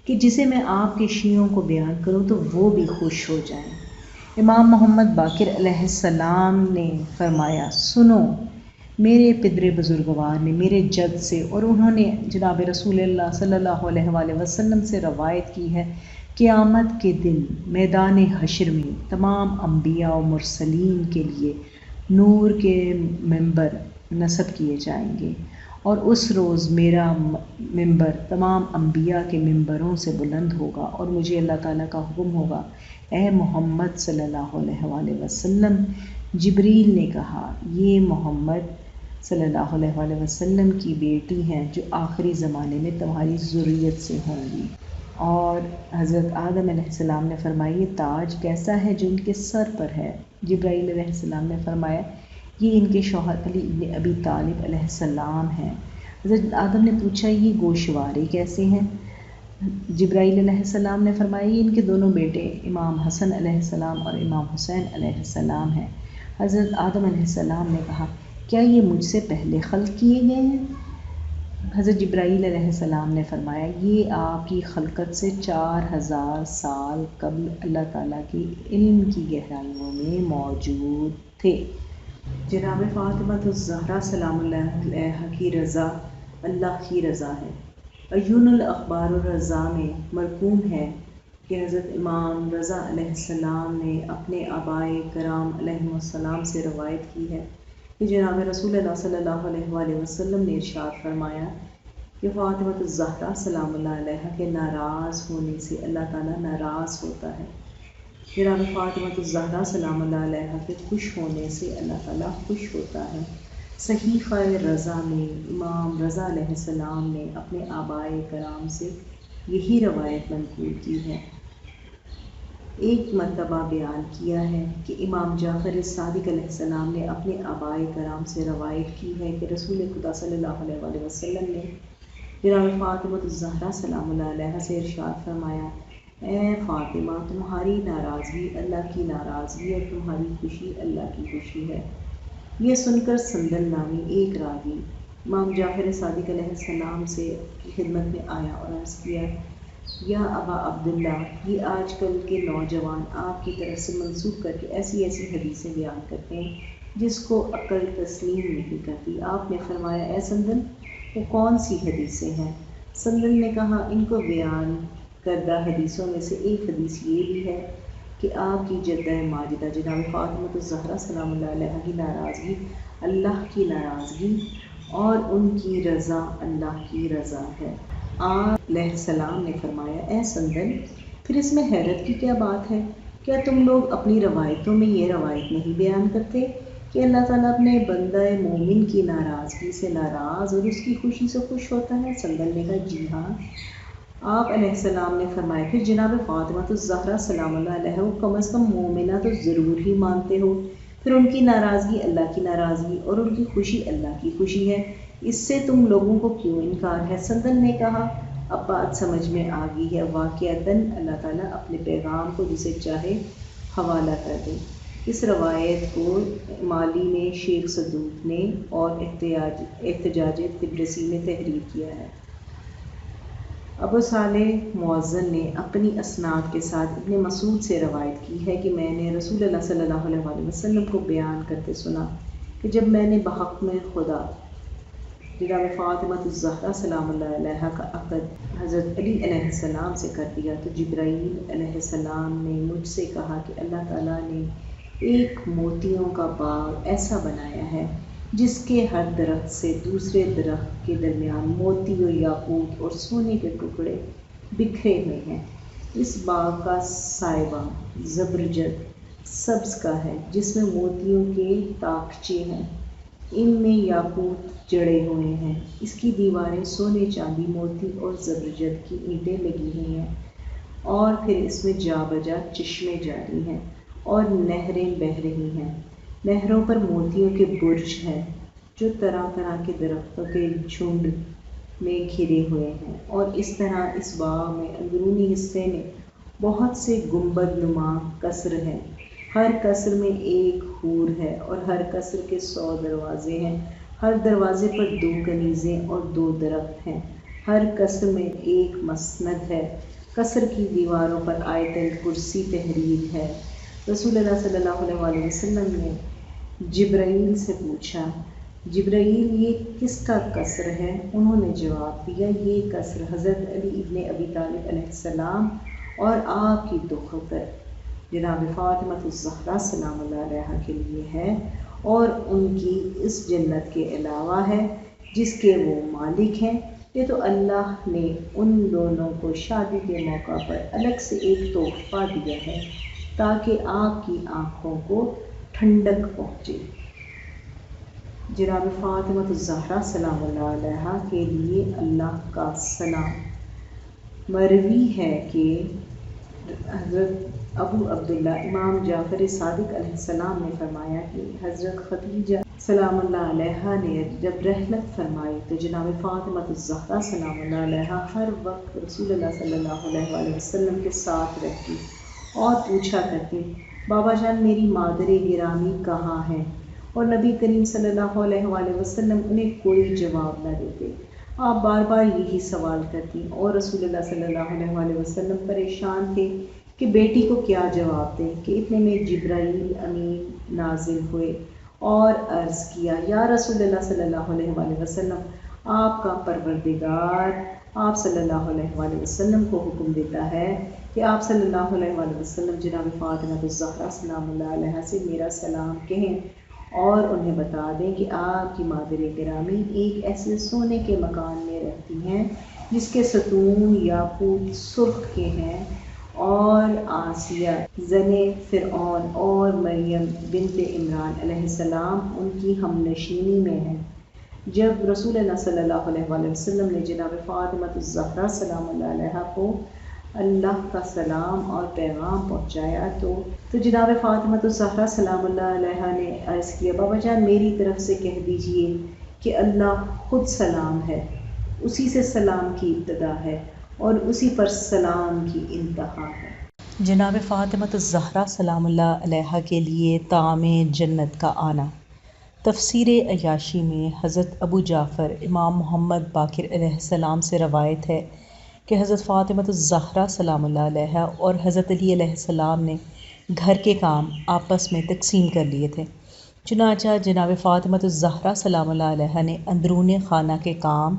A: کہ جسے میں آپ کے شیعوں کو بیان کروں تو وہ بھی خوش ہو جائیں۔ امام محمد باقر علیہ السلام نے فرمایا، سنو، میرے پدر بزرگوار نے میرے جد سے، اور انہوں نے جناب رسول اللہ صلی اللہ علیہ وآلہ وسلم سے روایت کی ہے، قیامت کے دن میدان حشر میں تمام انبیاء و مرسلین کے لیے نور کے ممبر نصب کیے جائیں گے، اور اس روز میرا ممبر تمام انبیاء کے ممبروں سے بلند ہوگا، اور مجھے اللہ تعالیٰ کا حکم ہوگا، اے محمد صلی اللہ علیہ وآلہ وسلم۔ جبریل نے کہا، یہ محمد صلی اللہ علیہ وآلہ وسلم کی بیٹی ہیں جو آخری زمانے میں تمہاری ذریت سے ہوں گی۔ اور حضرت آدم علیہ السلام نے فرمایا، یہ تاج کیسا ہے جو ان کے سر پر ہے؟ جبرائیل علیہ السلام نے فرمایا، یہ ان کے شوہر علی ابن ابی طالب علیہ السلام ہیں۔ حضرت آدم نے پوچھا یہ گوشوارے کیسے ہیں؟ جبرائیل علیہ السلام نے فرمایا یہ ان کے دونوں بیٹے امام حسن علیہ السلام اور امام حسین علیہ السلام ہیں۔ حضرت آدم علیہ السلام نے کہا کیا یہ مجھ سے پہلے خلق کیے گئے ہیں؟ حضرت جبرائیل علیہ السلام نے فرمایا یہ آپ کی خلقت سے 4000 سال قبل اللہ تعالیٰ کے علم کی گہرائیوں میں موجود تھے۔ جناب فاطمہ الزہرا سلام اللہ علیہا کی رضا اللہ کی رضا ہے۔ عیون الاخبار الرضا میں مرقوم ہے کہ حضرت امام رضا علیہ السلام نے اپنے آبائے کرام علیہم السلام سے روایت کی ہے کہ جناب رسول اللہ صلی اللہ علیہ وآلہ وسلم نے ارشاد فرمایا کہ فاطمہ الزہرا سلام اللہ علیہا کے ناراض ہونے سے اللہ تعالیٰ ناراض ہوتا ہے، جناب فاطمہ الزہرا سلام اللہ علیہا کے خوش ہونے سے اللہ تعالیٰ خوش ہوتا ہے۔ صحیفہ رضا میں امام رضا علیہ السلام نے اپنے آبائے کرام سے یہی روایت منقول کی ہے۔ ایک مرتبہ بیان کیا ہے کہ امام جعفر صادق علیہ السلام نے اپنے آبائے کرام سے روایت کی ہے کہ رسول خدا صلی اللہ علیہ وآلہ وسلم نے جناب فاطمہ الزہرا سلام اللہ علیہا سے ارشاد فرمایا اے فاطمہ تمہاری ناراضگی اللہ کی ناراضگی اور تمہاری خوشی اللہ کی خوشی ہے۔ یہ سن کر سندل نامی ایک راوی امام جعفر صادق علیہ السلام سے خدمت میں آیا اور عرض کیا یا ابا عبداللہ یہ آج کل کے نوجوان آپ کی طرف سے منسوخ کر کے ایسی حدیثیں بیان کرتے ہیں جس کو عقل تسلیم نہیں کرتی۔ آپ نے فرمایا اے سندل وہ کون سی حدیثیں ہیں؟ سندل نے کہا ان کو بیان کردہ حدیثوں میں سے ایک حدیث یہ بھی ہے کہ آپ کی جدہ ماجدہ جناب فاطمہ الزہرا سلام اللہ علیہا کی ناراضگی اللہ کی ناراضگی اور ان کی رضا اللہ کی رضا ہے۔ آپ علیہ السلام نے فرمایا اے سندل پھر اس میں حیرت کی کیا بات ہے؟ کیا تم لوگ اپنی روایتوں میں یہ روایت نہیں بیان کرتے کہ اللہ تعالیٰ اپنے بندہ مومن کی ناراضگی سے ناراض اور اس کی خوشی سے خوش ہوتا ہے؟ سندل نے کہا جی ہاں۔ آپ علیہ السلام نے فرمایا پھر جناب فاطمہ الزہرا سلام اللہ علیہا وہ کم از کم مومنہ تو ضرور ہی مانتے ہو، پھر ان کی ناراضگی اللہ کی ناراضگی اور ان کی خوشی اللہ کی خوشی ہے، اس سے تم لوگوں کو کیوں انکار ہے؟ سندل نے کہا اب بات سمجھ میں آ گئی ہے، واقعتاً اللہ تعالیٰ اپنے پیغام کو جسے چاہے حوالہ کر دے۔ اس روایت کو مالی میں شیخ صدوق نے اور احتجاج طبرسی میں تحریر کیا ہے۔ ابو صالح مؤذن نے اپنی اسناد کے ساتھ ابن مسعود سے روایت کی ہے کہ میں نے رسول اللہ صلی اللہ علیہ وآلہ وسلم کو بیان کرتے سنا کہ جب میں نے بحق میں خدا جناب فاطمہ الزہرا سلام اللہ علیہا کا عقد حضرت علی علیہ السلام سے کر دیا تو جبرائیل علیہ السلام نے مجھ سے کہا کہ اللہ تعالیٰ نے ایک موتیوں کا باغ ایسا بنایا ہے جس کے ہر درخت سے دوسرے درخت کے درمیان موتی و یاقوت اور سونے کے ٹکڑے بکھرے ہوئے ہیں۔ اس باغ کا سائبہ زبرجد سبز کا ہے جس میں موتیوں کے تاکچے ہیں، ان میں یاقوت جڑے ہوئے ہیں، اس کی دیواریں سونے چاندی موتی اور زبرجد کی اینٹیں لگی ہوئی ہیں، اور پھر اس میں جا بجا چشمے جاری ہیں اور نہریں بہہ رہی ہیں، نہروں پر موتیوں کے برج ہیں جو طرح طرح کے درختوں کے جھنڈ میں گھرے ہوئے ہیں، اور اس طرح اس باغ میں اندرونی حصے میں بہت سے گنبد نما قصر ہیں، ہر قصر میں ایک حور ہے اور ہر قصر کے 100 دروازے ہیں، ہر دروازے پر 2 کنیزیں اور 2 درخت ہیں، ہر قصر میں ایک مسند ہے، قصر کی دیواروں پر آیت الکرسی تحریر ہے۔ رسول اللہ صلی اللہ علیہ وآلہ وسلم نے جبرائیل سے پوچھا جبرائیل یہ کس کا قصر ہے؟ انہوں نے جواب دیا یہ قصر حضرت علی ابن ابی طالب علیہ السلام اور آپ کی دو خطر جناب فاطمہ الزہرا سلام اللہ علیہا کے لیے ہے، اور ان کی اس جنت کے علاوہ ہے جس کے وہ مالک ہیں۔ یہ تو اللہ نے ان دونوں کو شادی کے موقع پر الگ سے ایک تحفہ دیا ہے تاکہ آپ کی آنکھوں کو ٹھنڈک پہنچے۔ جناب فاطمہ الزہرا سلام اللہ علیہا کے لیے اللہ کا سلام۔ مروی ہے کہ حضرت ابو عبداللہ امام جعفر صادق علیہ السلام نے فرمایا کہ حضرت خدیجہ سلام اللہ علیہ نے جب رحلت فرمائی تو جناب فاطمہ الزہرا سلام اللہ علیہ ہر وقت رسول اللہ صلی اللہ علیہ وآلہ وسلم کے ساتھ رہتی اور پوچھا کرتی، بابا جان میری مادر گرامی کہاں ہے؟ اور نبی کریم صلی اللہ علیہ وآلہ وسلم انہیں کوئی جواب نہ دیتے۔ آپ بار بار یہی سوال کرتی اور رسول اللہ صلی اللہ علیہ وآلہ وسلم پریشان تھے کہ بیٹی کو کیا جواب دیں کہ اتنے میں جبرائیل امین نازل ہوئے اور عرض کیا، یا رسول اللہ صلی اللہ علیہ وآلہ وسلم، آپ کا پروردگار آپ صلی اللہ علیہ وآلہ وسلم کو حکم دیتا ہے کہ آپ صلی اللہ علیہ وآلہ وسلم جناب فاطمہ الزہرا سلام اللہ علیہ سے میرا سلام کہیں اور انہیں بتا دیں کہ آپ کی مادر گرامی ایک ایسے سونے کے مکان میں رہتی ہیں جس کے ستون یاقوت سرخ کے ہیں، اور آسیہ زنے فرعون اور مریم بنت عمران علیہ السلام ان کی ہم نشینی میں ہیں۔ جب رسول اللہ صلی اللہ علیہ وآلہ وسلم نے جناب فاطمہ الزہرا سلام اللہ علیہ کو اللہ کا سلام اور پیغام پہنچایا تو جناب فاطمہ الزہرا سلام اللہ علیہ نے عرض کیا، بابا جان میری طرف سے کہہ دیجئے کہ اللہ خود سلام ہے، اسی سے سلام کی ابتدا ہے اور اسی پر سلام کی انتہا ہے۔ جناب فاطمہ الزہرا سلام اللہ علیہ کے لیے طعام جنت کا آنا۔ تفسیر عیاشی میں حضرت ابو جعفر امام محمد باقر علیہ السلام سے روایت ہے کہ حضرت فاطمہ الزہرا سلام اللہ علیہ اور حضرت علی علیہ السلام نے گھر کے کام آپس میں تقسیم کر لیے تھے۔ چنانچہ جناب فاطمہ الزہرا سلام اللہ علیہ نے اندرون خانہ کے کام،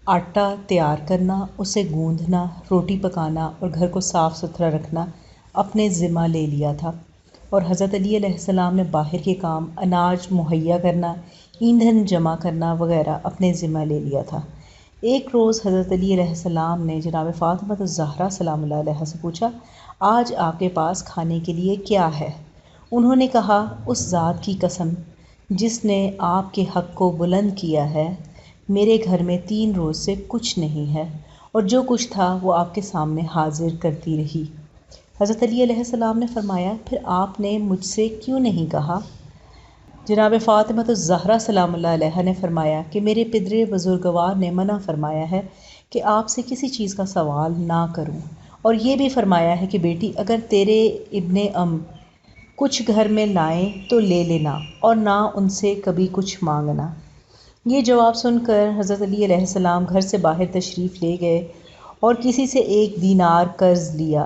A: آٹا تیار کرنا، اسے گوندھنا، روٹی پکانا اور گھر کو صاف ستھرا رکھنا اپنے ذمہ لے لیا تھا، اور حضرت علی علیہ السلام نے باہر کے کام، اناج مہیا کرنا، ایندھن جمع کرنا وغیرہ اپنے ذمہ لے لیا تھا۔ ایک روز حضرت علی علیہ السلام نے جناب فاطمہ الزہرا سلام اللہ علیہ سے پوچھا، آج آپ کے پاس کھانے کے لیے کیا ہے؟ انہوں نے کہا، اس ذات کی قسم جس نے آپ کے حق کو بلند کیا ہے، میرے گھر میں 3 روز سے کچھ نہیں ہے، اور جو کچھ تھا وہ آپ کے سامنے حاضر کرتی رہی۔ حضرت علی علیہ السلام نے فرمایا، پھر آپ نے مجھ سے کیوں نہیں کہا؟ جناب فاطمہ الزہرا سلام اللہ علیہ نے فرمایا کہ میرے پدر بزرگوار نے منع فرمایا ہے کہ آپ سے کسی چیز کا سوال نہ کروں، اور یہ بھی فرمایا ہے کہ بیٹی اگر تیرے ابن کچھ گھر میں لائیں تو لے لینا اور نہ ان سے کبھی کچھ مانگنا۔ یہ جواب سن کر حضرت علی علیہ السلام گھر سے باہر تشریف لے گئے اور کسی سے 1 دینار قرض لیا۔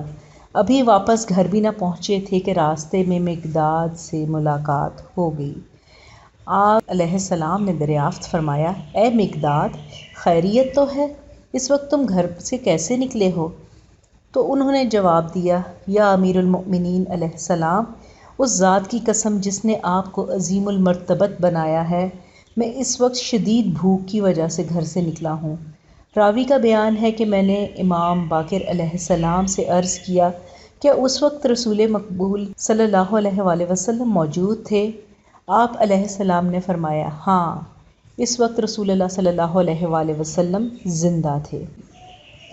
A: ابھی واپس گھر بھی نہ پہنچے تھے کہ راستے میں مقداد سے ملاقات ہو گئی۔ آپ علیہ السلام نے دریافت فرمایا، اے مقداد، خیریت تو ہے؟ اس وقت تم گھر سے کیسے نکلے ہو؟ تو انہوں نے جواب دیا، یا امیر المؤمنین علیہ السلام، اس ذات کی قسم جس نے آپ کو عظیم المرتبت بنایا ہے، میں اس وقت شدید بھوک کی وجہ سے گھر سے نکلا ہوں۔ راوی کا بیان ہے کہ میں نے امام باقر علیہ السلام سے عرض کیا، کیا اس وقت رسول مقبول صلی اللہ علیہ وآلہ وسلم موجود تھے؟ آپ علیہ السلام نے فرمایا، ہاں، اس وقت رسول اللہ صلی اللہ علیہ وآلہ وسلم زندہ تھے۔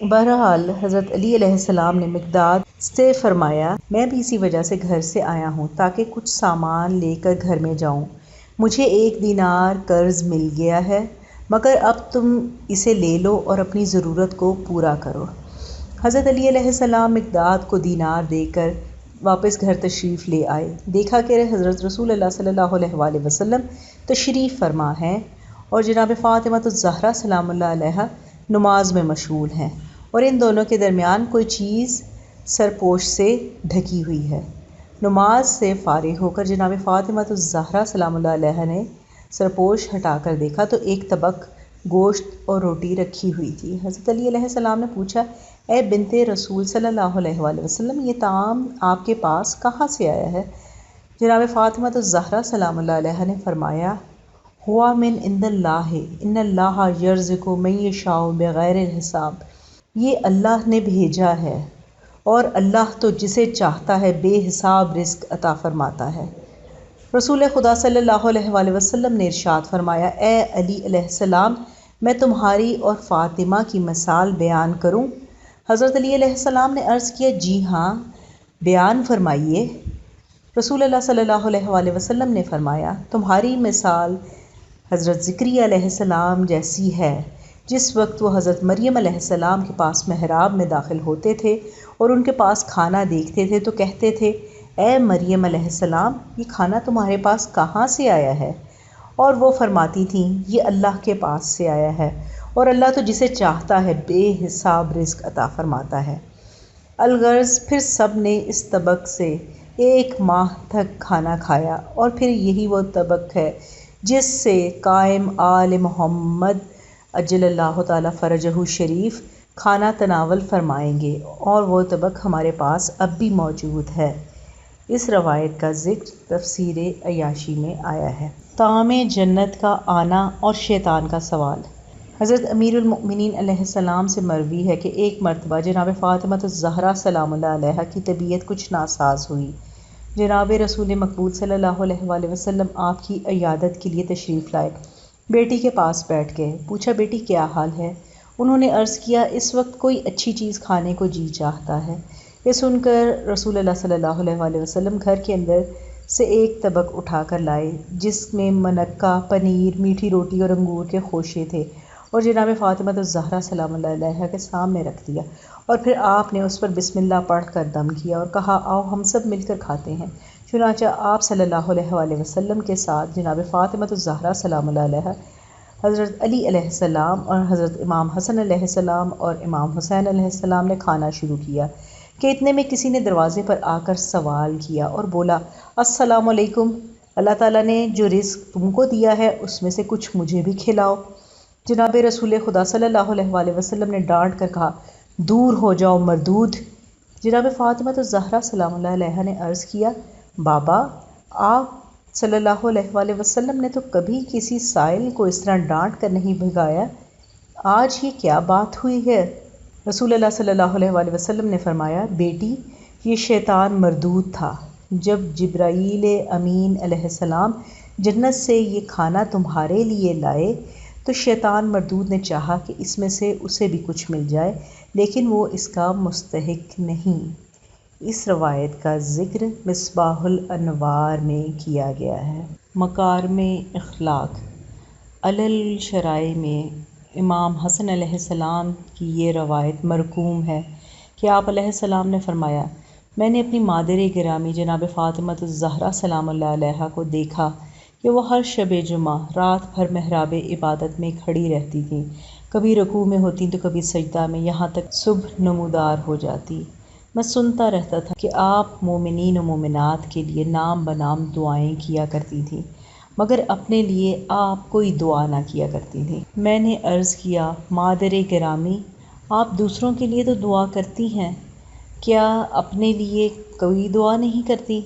A: بہرحال حضرت علی علیہ السلام نے مقداد سے فرمایا، میں بھی اسی وجہ سے گھر سے آیا ہوں تاکہ کچھ سامان لے کر گھر میں جاؤں۔ مجھے 1 دینار قرض مل گیا ہے، مگر اب تم اسے لے لو اور اپنی ضرورت کو پورا کرو۔ حضرت علی علیہ السلام مقداد کو دینار دے کر واپس گھر تشریف لے آئے۔ دیکھا کہ حضرت رسول اللہ صلی اللہ علیہ وآلہ وسلم تشریف فرما ہیں اور جناب فاطمہ الزہرا سلام اللہ علیہ نماز میں مشغول ہیں، اور ان دونوں کے درمیان کوئی چیز سرپوش سے ڈھکی ہوئی ہے۔ نماز سے فارغ ہو کر جناب فاطمہ الزہرا سلام اللہ علیہ نے سرپوش ہٹا کر دیکھا تو ایک طبق گوشت اور روٹی رکھی ہوئی تھی۔ حضرت علی علیہ السلام نے پوچھا، اے بنت رسول صلی اللہ علیہ وآلہ وسلم، یہ طعام آپ کے پاس کہاں سے آیا ہے؟ جناب فاطمہ الزہرا سلام اللہ علیہ نے فرمایا، ہوا من عند اللہ، ان اللہ یرزق من یشاء بغیر حساب، یہ اللہ نے بھیجا ہے اور اللہ تو جسے چاہتا ہے بے حساب رزق عطا فرماتا ہے۔ رسول خدا صلی اللہ علیہ وآلہ وسلم نے ارشاد فرمایا، اے علی علیہ السلام، میں تمہاری اور فاطمہ کی مثال بیان کروں؟ حضرت علی علیہ السلام نے عرض کیا، جی ہاں، بیان فرمائیے۔ رسول اللہ صلی اللہ علیہ وآلہ وسلم نے فرمایا، تمہاری مثال حضرت زکریا علیہ السلام جیسی ہے۔ جس وقت وہ حضرت مریم علیہ السلام کے پاس محراب میں داخل ہوتے تھے اور ان کے پاس کھانا دیکھتے تھے تو کہتے تھے، اے مریم علیہ السلام، یہ کھانا تمہارے پاس کہاں سے آیا ہے؟ اور وہ فرماتی تھیں، یہ اللہ کے پاس سے آیا ہے، اور اللہ تو جسے چاہتا ہے بے حساب رزق عطا فرماتا ہے۔ الغرض پھر سب نے اس طبق سے 1 ماہ تک کھانا کھایا، اور پھر یہی وہ طبق ہے جس سے قائم آل محمد عجل اللہ تعالیٰ فرجہ شریف کھانا تناول فرمائیں گے، اور وہ طبق ہمارے پاس اب بھی موجود ہے۔ اس روایت کا ذکر تفسیر عیاشی میں آیا ہے۔ طعام جنت کا آنا اور شیطان کا سوال۔ حضرت امیر المؤمنین علیہ السلام سے مروی ہے کہ ایک مرتبہ جناب فاطمہ الزہرا سلام اللہ علیہا کی طبیعت کچھ ناساز ہوئی۔ جناب رسول مقبول صلی اللہ علیہ وآلہ وسلم آپ کی عیادت کے لیے تشریف لائے، بیٹی کے پاس بیٹھ گئے، پوچھا بیٹی کیا حال ہے؟ انہوں نے عرض کیا اس وقت کوئی اچھی چیز کھانے کو جی چاہتا ہے۔ یہ سن کر رسول اللہ صلی اللہ علیہ وآلہ وسلم گھر کے اندر سے ایک طبق اٹھا کر لائے جس میں منقہ، پنیر، میٹھی روٹی اور انگور کے خوشے تھے، اور جناب فاطمہ الزہرا سلام اللہ علیہا کے سامنے رکھ دیا، اور پھر آپ نے اس پر بسم اللہ پڑھ کر دم کیا اور کہا آؤ ہم سب مل کر کھاتے ہیں۔ چنانچہ آپ صلی اللہ علیہ وآلہ وسلم کے ساتھ جناب فاطمہ الزہرا سلام اللہ علیہا، حضرت علی علیہ السلام اور حضرت امام حسن علیہ السلام اور امام حسین علیہ السلام نے کھانا شروع کیا کہ اتنے میں کسی نے دروازے پر آ کر سوال کیا اور بولا، السلام علیکم، اللہ تعالیٰ نے جو رزق تم کو دیا ہے اس میں سے کچھ مجھے بھی کھلاؤ۔ جناب رسول خدا صلی اللہ علیہ وآلہ وسلم نے ڈانٹ کر کہا، دور ہو جاؤ مردود۔ جناب فاطمہ الزہرا سلام اللہ علیہا نے عرض کیا، بابا آپ صلی اللہ علیہ وآلہ وسلم نے تو کبھی کسی سائل کو اس طرح ڈانٹ کر نہیں بھگایا، آج یہ کیا بات ہوئی ہے؟ رسول اللہ صلی اللہ علیہ وآلہ وسلم نے فرمایا، بیٹی یہ شیطان مردود تھا۔ جب جبرائیل امین علیہ السلام جنت سے یہ کھانا تمہارے لیے لائے تو شیطان مردود نے چاہا کہ اس میں سے اسے بھی کچھ مل جائے، لیکن وہ اس کا مستحق نہیں۔ اس روایت کا ذکر مصباح الانوار میں کیا گیا ہے۔ مکارم اخلاق علی الشرائع میں امام حسن علیہ السلام کی یہ روایت مرقوم ہے کہ آپ علیہ السلام نے فرمایا، میں نے اپنی مادر گرامی جناب فاطمہ الزہرا سلام اللہ علیہا کو دیکھا کہ وہ ہر شب جمعہ رات بھر محراب عبادت میں کھڑی رہتی تھیں، کبھی رکوع میں ہوتی تو کبھی سجدہ میں، یہاں تک صبح نمودار ہو جاتی۔ میں سنتا رہتا تھا کہ آپ مومنین و مومنات کے لیے نام بنام دعائیں کیا کرتی تھیں، مگر اپنے لیے آپ کوئی دعا نہ کیا کرتی تھیں۔ میں نے عرض کیا، مادر گرامی، آپ دوسروں کے لیے تو دعا کرتی ہیں، کیا اپنے لیے کوئی دعا نہیں کرتی؟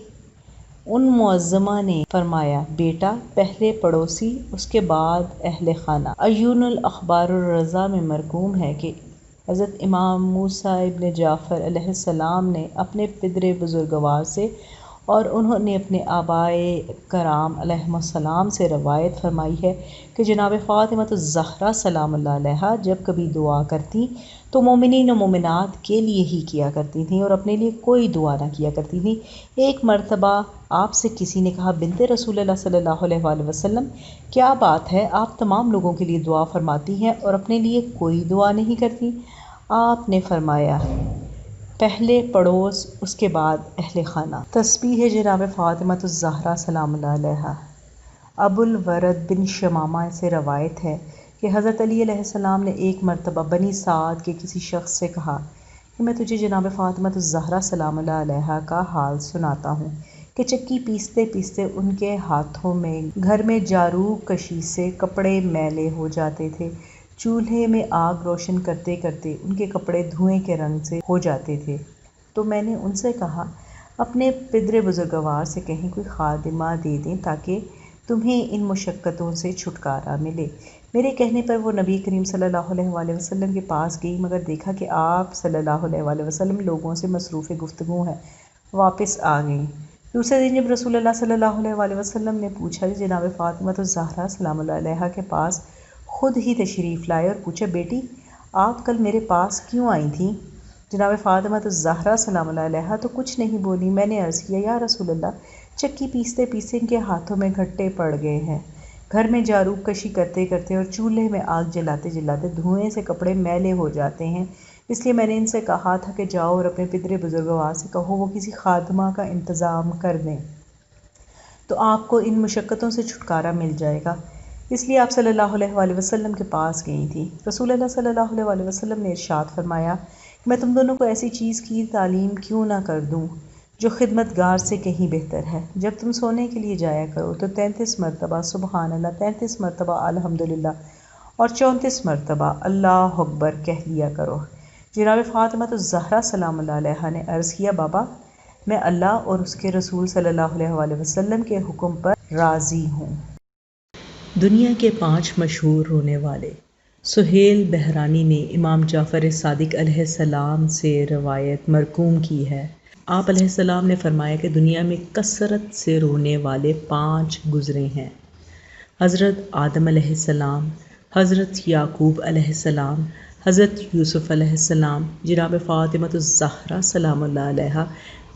A: ان معظمہ نے فرمایا، بیٹا پہلے پڑوسی اس کے بعد اہل خانہ۔ عیون الاخبار الرضا میں مرقوم ہے کہ حضرت امام موسیٰ ابن جعفر علیہ السلام نے اپنے پدر بزرگوار سے اور انہوں نے اپنے آبائے کرام علیہم السلام سے روایت فرمائی ہے کہ جناب فاطمہ الزہرا سلام اللہ علیہا جب کبھی دعا کرتی تو مومنین و مومنات کے لیے ہی کیا کرتی تھیں اور اپنے لیے کوئی دعا نہ کیا کرتی تھیں۔ ایک مرتبہ آپ سے کسی نے کہا، بنت رسول اللہ صلی اللہ علیہ وآلہ وسلم، کیا بات ہے آپ تمام لوگوں کے لیے دعا فرماتی ہیں اور اپنے لیے کوئی دعا نہیں کرتی؟ آپ نے فرمایا، پہلے پڑوس اس کے بعد اہل خانہ۔ تسبیح جناب فاطمہ الزہرا سلام اللہ علیہا۔ ابو الورد بن شمامہ سے روایت ہے کہ حضرت علی علیہ السلام نے ایک مرتبہ بنی سعد کے کسی شخص سے کہا کہ میں تجھے جناب فاطمہ الزہرا سلام اللہ علیہا کا حال سناتا ہوں کہ چکی پیستے پیستے ان کے ہاتھوں میں گھر میں جاروب کشی سے کپڑے میلے ہو جاتے تھے، چولہے میں آگ روشن کرتے کرتے ان کے کپڑے دھوئیں کے رنگ سے ہو جاتے تھے۔ تو میں نے ان سے کہا، اپنے پدر بزرگوار سے کہیں کوئی خادمہ دے دیں تاکہ تمہیں ان مشقتوں سے چھٹکارا ملے۔ میرے کہنے پر وہ نبی کریم صلی اللہ علیہ وآلہ وسلم کے پاس گئی، مگر دیکھا کہ آپ صلی اللہ علیہ وآلہ وسلم لوگوں سے مصروف گفتگو ہیں، واپس آ گئیں۔ دوسرے دن جب رسول اللہ صلی اللہ علیہ وآلہ وسلم نے پوچھا، جناب فاطمہ الزہرا سلام اللہ علیہا کے پاس خود ہی تشریف لائے اور پوچھا، بیٹی آپ کل میرے پاس کیوں آئی تھیں؟ جناب فاطمہ الزہرا سلام اللہ علیہا تو کچھ نہیں بولی۔ میں نے عرض کیا، یا رسول اللہ، چکی پیستے پیستے ان کے ہاتھوں میں گھٹے پڑ گئے ہیں۔ گھر میں جاروب کشی کرتے کرتے اور چولہے میں آگ جلاتے جلاتے دھوئیں سے کپڑے میلے ہو جاتے ہیں، اس لیے میں نے ان سے کہا تھا کہ جاؤ اور اپنے پدر بزرگوار سے کہو وہ کسی خادمہ کا انتظام کر دیں تو آپ کو ان مشقتوں سے چھٹکارا مل جائے گا۔ اس لیے آپ صلی اللہ علیہ وآلہ وسلم کے پاس گئی تھی۔ رسول اللہ صلی اللہ علیہ وآلہ وسلم نے ارشاد فرمایا، میں تم دونوں کو ایسی چیز کی تعلیم کیوں نہ کر دوں جو خدمت گار سے کہیں بہتر ہے۔ جب تم سونے کے لیے جایا کرو تو 33 مرتبہ سبحان اللہ، 33 مرتبہ الحمدللہ اور 34 مرتبہ اللہ اکبر کہہ لیا کرو۔ جناب فاطمہ الزہرا سلام اللہ علیہا نے عرض کیا، بابا، میں اللہ اور اس کے رسول صلی اللہ علیہ وآلہ وسلم کے حکم پر راضی ہوں۔ دنیا کے 5 مشہور رونے والے۔ سہیل بحرانی نے امام جعفر صادق علیہ السلام سے روایت مرقوم کی ہے۔ آپ علیہ السلام نے فرمایا کہ دنیا میں کثرت سے رونے والے 5 گزرے ہیں: حضرت آدم علیہ السلام، حضرت یعقوب علیہ السلام، حضرت یوسف علیہ السلام، جناب فاطمہ الزہرا سلام اللہ علیہا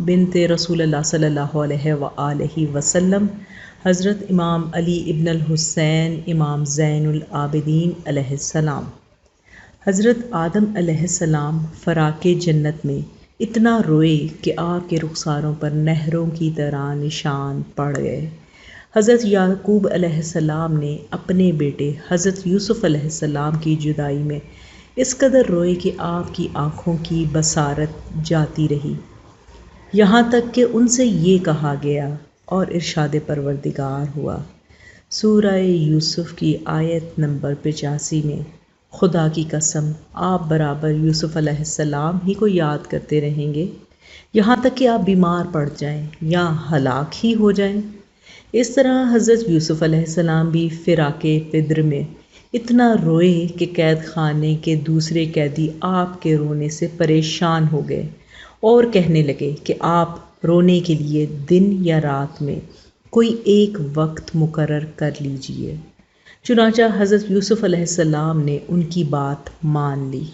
A: بنت رسول اللہ صلی اللہ علیہ وآلہ وسلم، حضرت امام علی ابن الحسین امام زین العابدین علیہ السلام۔ حضرت آدم علیہ السلام فراق جنت میں اتنا روئے کہ آپ کے رخساروں پر نہروں کی طرح نشان پڑ گئے۔ حضرت یعقوب علیہ السلام نے اپنے بیٹے حضرت یوسف علیہ السلام کی جدائی میں اس قدر روئے کہ آپ کی آنکھوں کی بصارت جاتی رہی، یہاں تک کہ ان سے یہ کہا گیا اور ارشاد پروردگار ہوا۔ سورہ یوسف کی آیت نمبر 85 میں، خدا کی قسم آپ برابر یوسف علیہ السلام ہی کو یاد کرتے رہیں گے یہاں تک کہ آپ بیمار پڑ جائیں یا ہلاک ہی ہو جائیں۔ اس طرح حضرت یوسف علیہ السلام بھی فراق پدر میں اتنا روئے کہ قید خانے کے دوسرے قیدی آپ کے رونے سے پریشان ہو گئے اور کہنے لگے کہ آپ رونے کے لیے دن یا رات میں کوئی ایک وقت مقرر کر لیجئے۔ چنانچہ حضرت یوسف علیہ السلام نے ان کی بات مان لی۔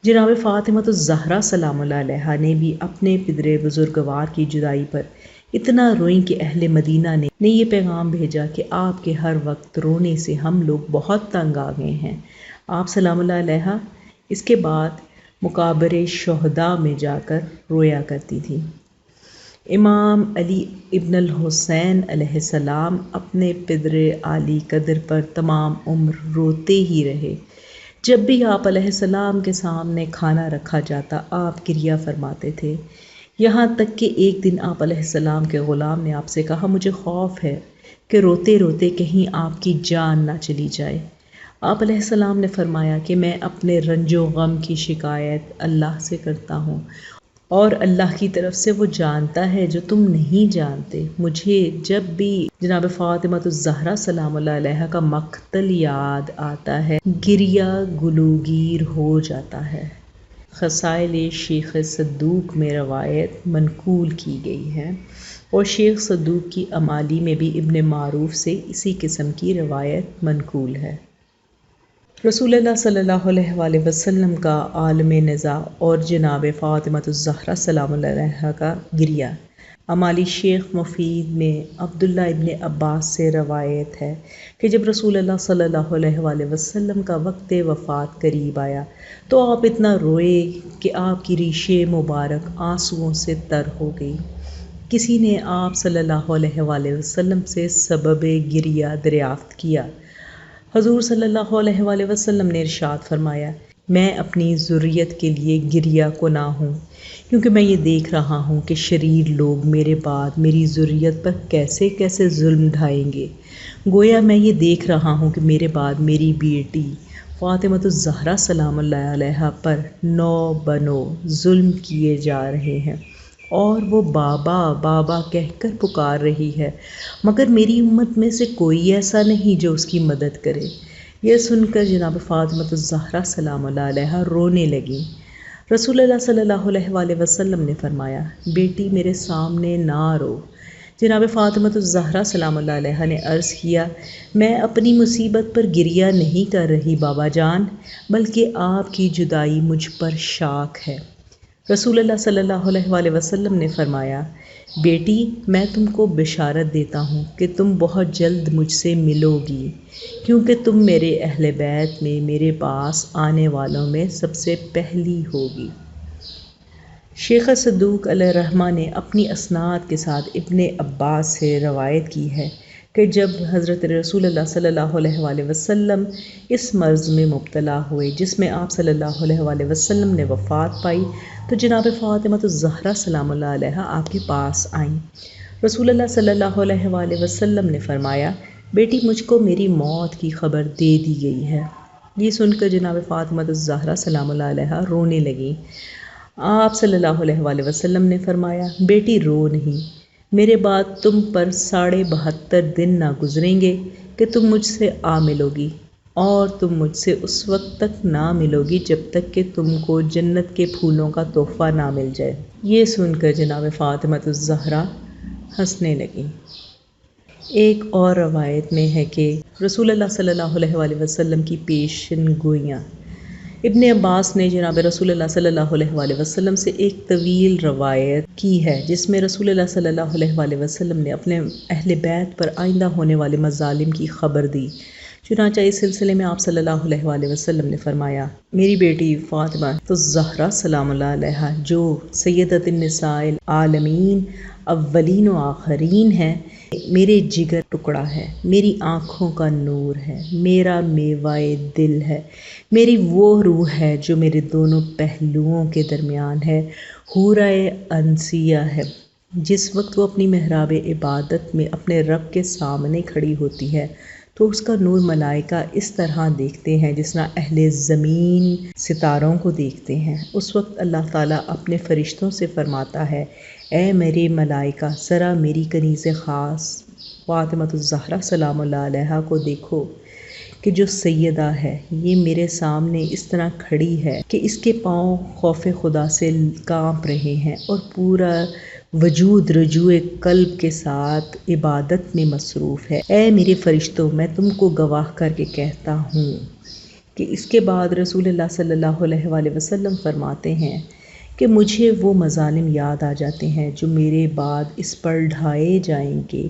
A: جناب فاطمہ الزہرا سلام اللہ علیہا نے بھی اپنے پدر بزرگوار کی جدائی پر اتنا روئیں کہ اہل مدینہ نے یہ پیغام بھیجا کہ آپ کے ہر وقت رونے سے ہم لوگ بہت تنگ آ گئے ہیں۔ آپ سلام اللہ علیہا اس کے بعد مقابر شہداء میں جا کر رویا کرتی تھیں۔ امام علی ابن الحسین علیہ السلام اپنے پدر عالی قدر پر تمام عمر روتے ہی رہے۔ جب بھی آپ علیہ السلام کے سامنے کھانا رکھا جاتا آپ گریہ فرماتے تھے، یہاں تک کہ ایک دن آپ علیہ السلام کے غلام نے آپ سے کہا، مجھے خوف ہے کہ روتے روتے کہیں آپ کی جان نہ چلی جائے۔ آپ علیہ السلام نے فرمایا کہ میں اپنے رنج و غم کی شکایت اللہ سے کرتا ہوں اور اللہ کی طرف سے وہ جانتا ہے جو تم نہیں جانتے۔ مجھے جب بھی جناب فاطمہ الزہرا سلام اللہ علیہا کا مقتل یاد آتا ہے گریہ گلوگیر ہو جاتا ہے۔ خصائل شیخ صدوق میں روایت منقول کی گئی ہے اور شیخ صدوق کی امالی میں بھی ابن معروف سے اسی قسم کی روایت منقول ہے۔ رسول اللہ صلی اللہ علیہ وآلہ وسلم کا عالم نزاع اور جناب فاطمہ الزہرا سلام اللہ علیہا کا گریہ۔ امالی شیخ مفید میں عبداللہ ابن عباس سے روایت ہے کہ جب رسول اللہ صلی اللہ علیہ وآلہ وسلم کا وقت وفات قریب آیا تو آپ اتنا روئے کہ آپ کی ریش مبارک آنسوؤں سے تر ہو گئی۔ کسی نے آپ صلی اللہ علیہ وآلہ وسلم سے سبب گریہ دریافت کیا۔ حضور صلی اللہ علیہ وآلہ وسلم نے ارشاد فرمایا، میں اپنی ذریت کے لیے گریہ کناں ہوں، کیونکہ میں یہ دیکھ رہا ہوں کہ شریر لوگ میرے بعد میری ذریت پر کیسے کیسے ظلم ڈھائیں گے۔ گویا میں یہ دیکھ رہا ہوں کہ میرے بعد میری بیٹی فاطمہ الزہرا سلام اللہ علیہا پر نو بنو ظلم کیے جا رہے ہیں اور وہ بابا بابا کہہ کر پکار رہی ہے، مگر میری امت میں سے کوئی ایسا نہیں جو اس کی مدد کرے۔ یہ سن کر جناب فاطمہ الزہرا سلام اللہ علیہا رونے لگیں۔ رسول اللہ صلی اللہ علیہ وآلہ وسلم نے فرمایا، بیٹی میرے سامنے نہ رو۔ جناب فاطمہ الزہرا سلام اللہ علیہا نے عرض کیا، میں اپنی مصیبت پر گریہ نہیں کر رہی بابا جان، بلکہ آپ کی جدائی مجھ پر شاک ہے۔ رسول اللہ صلی اللہ علیہ وآلہ وسلم نے فرمایا، بیٹی میں تم کو بشارت دیتا ہوں کہ تم بہت جلد مجھ سے ملو گی، کیونکہ تم میرے اہل بیت میں میرے پاس آنے والوں میں سب سے پہلی ہوگی۔ شیخ صدوق علیہ الرحمہ نے اپنی اسناد کے ساتھ ابن عباس سے روایت کی ہے کہ جب حضرت رسول اللہ صلی اللہ علیہ وآلہ وسلم اس مرض میں مبتلا ہوئے جس میں آپ صلی اللہ علیہ وآلہ وسلم نے وفات پائی، تو جناب فاطمہ الزہرا سلام اللہ علیہا آپ کے پاس آئیں۔ رسول اللہ صلی اللہ علیہ وآلہ وسلم نے فرمایا، بیٹی مجھ کو میری موت کی خبر دے دی گئی ہے۔ یہ سن کر جناب فاطمہ الزہرا سلام اللہ علیہا رونے لگیں۔ آپ صلی اللہ علیہ وآلہ وسلم نے فرمایا، بیٹی رو نہیں، میرے بعد تم پر 72.5 دن نہ گزریں گے کہ تم مجھ سے آ ملو گی، اور تم مجھ سے اس وقت تک نہ ملو گی جب تک کہ تم کو جنت کے پھولوں کا تحفہ نہ مل جائے۔ یہ سن کر جناب فاطمہ الزہرا ہنسنے لگیں۔ ایک اور روایت میں ہے کہ رسول اللہ صلی اللہ علیہ وآلہ وسلم کی پیشن گوئیاں۔ ابن عباس نے جناب رسول اللہ صلی اللہ علیہ وآلہ وسلم سے ایک طویل روایت کی ہے جس میں رسول اللہ صلی اللہ علیہ وآلہ وسلم نے اپنے اہل بیت پر آئندہ ہونے والے مظالم کی خبر دی۔ چنانچہ اس سلسلے میں آپ صلی اللہ علیہ وآلہ وسلم نے فرمایا، میری بیٹی فاطمہ الزہرا سلام اللہ علیہا جو سیدۃ النساء العالمین اولین و آخرین ہے، میرے جگر ٹکڑا ہے، میری آنکھوں کا نور ہے، میرا میوہ دل ہے، میری وہ روح ہے جو میرے دونوں پہلوؤں کے درمیان ہے، حورہ انسیہ ہے۔ جس وقت وہ اپنی محراب عبادت میں اپنے رب کے سامنے کھڑی ہوتی ہے تو اس کا نور ملائکہ اس طرح دیکھتے ہیں جس طرح اہل زمین ستاروں کو دیکھتے ہیں۔ اس وقت اللہ تعالیٰ اپنے فرشتوں سے فرماتا ہے، اے میرے ملائکہ ذرا میری کنیز خاص فاطمہ الزہرا سلام اللہ علیہا کو دیکھو کہ جو سیدہ ہے یہ میرے سامنے اس طرح کھڑی ہے کہ اس کے پاؤں خوف خدا سے کانپ رہے ہیں اور پورا وجود رجوع قلب کے ساتھ عبادت میں مصروف ہے۔ اے میرے فرشتوں، میں تم کو گواہ کر کے کہتا ہوں کہ اس کے بعد رسول اللہ صلی اللہ علیہ وآلہ وسلم فرماتے ہیں کہ مجھے وہ مظالم یاد آ جاتے ہیں جو میرے بعد اس پر ڈھائے جائیں گے۔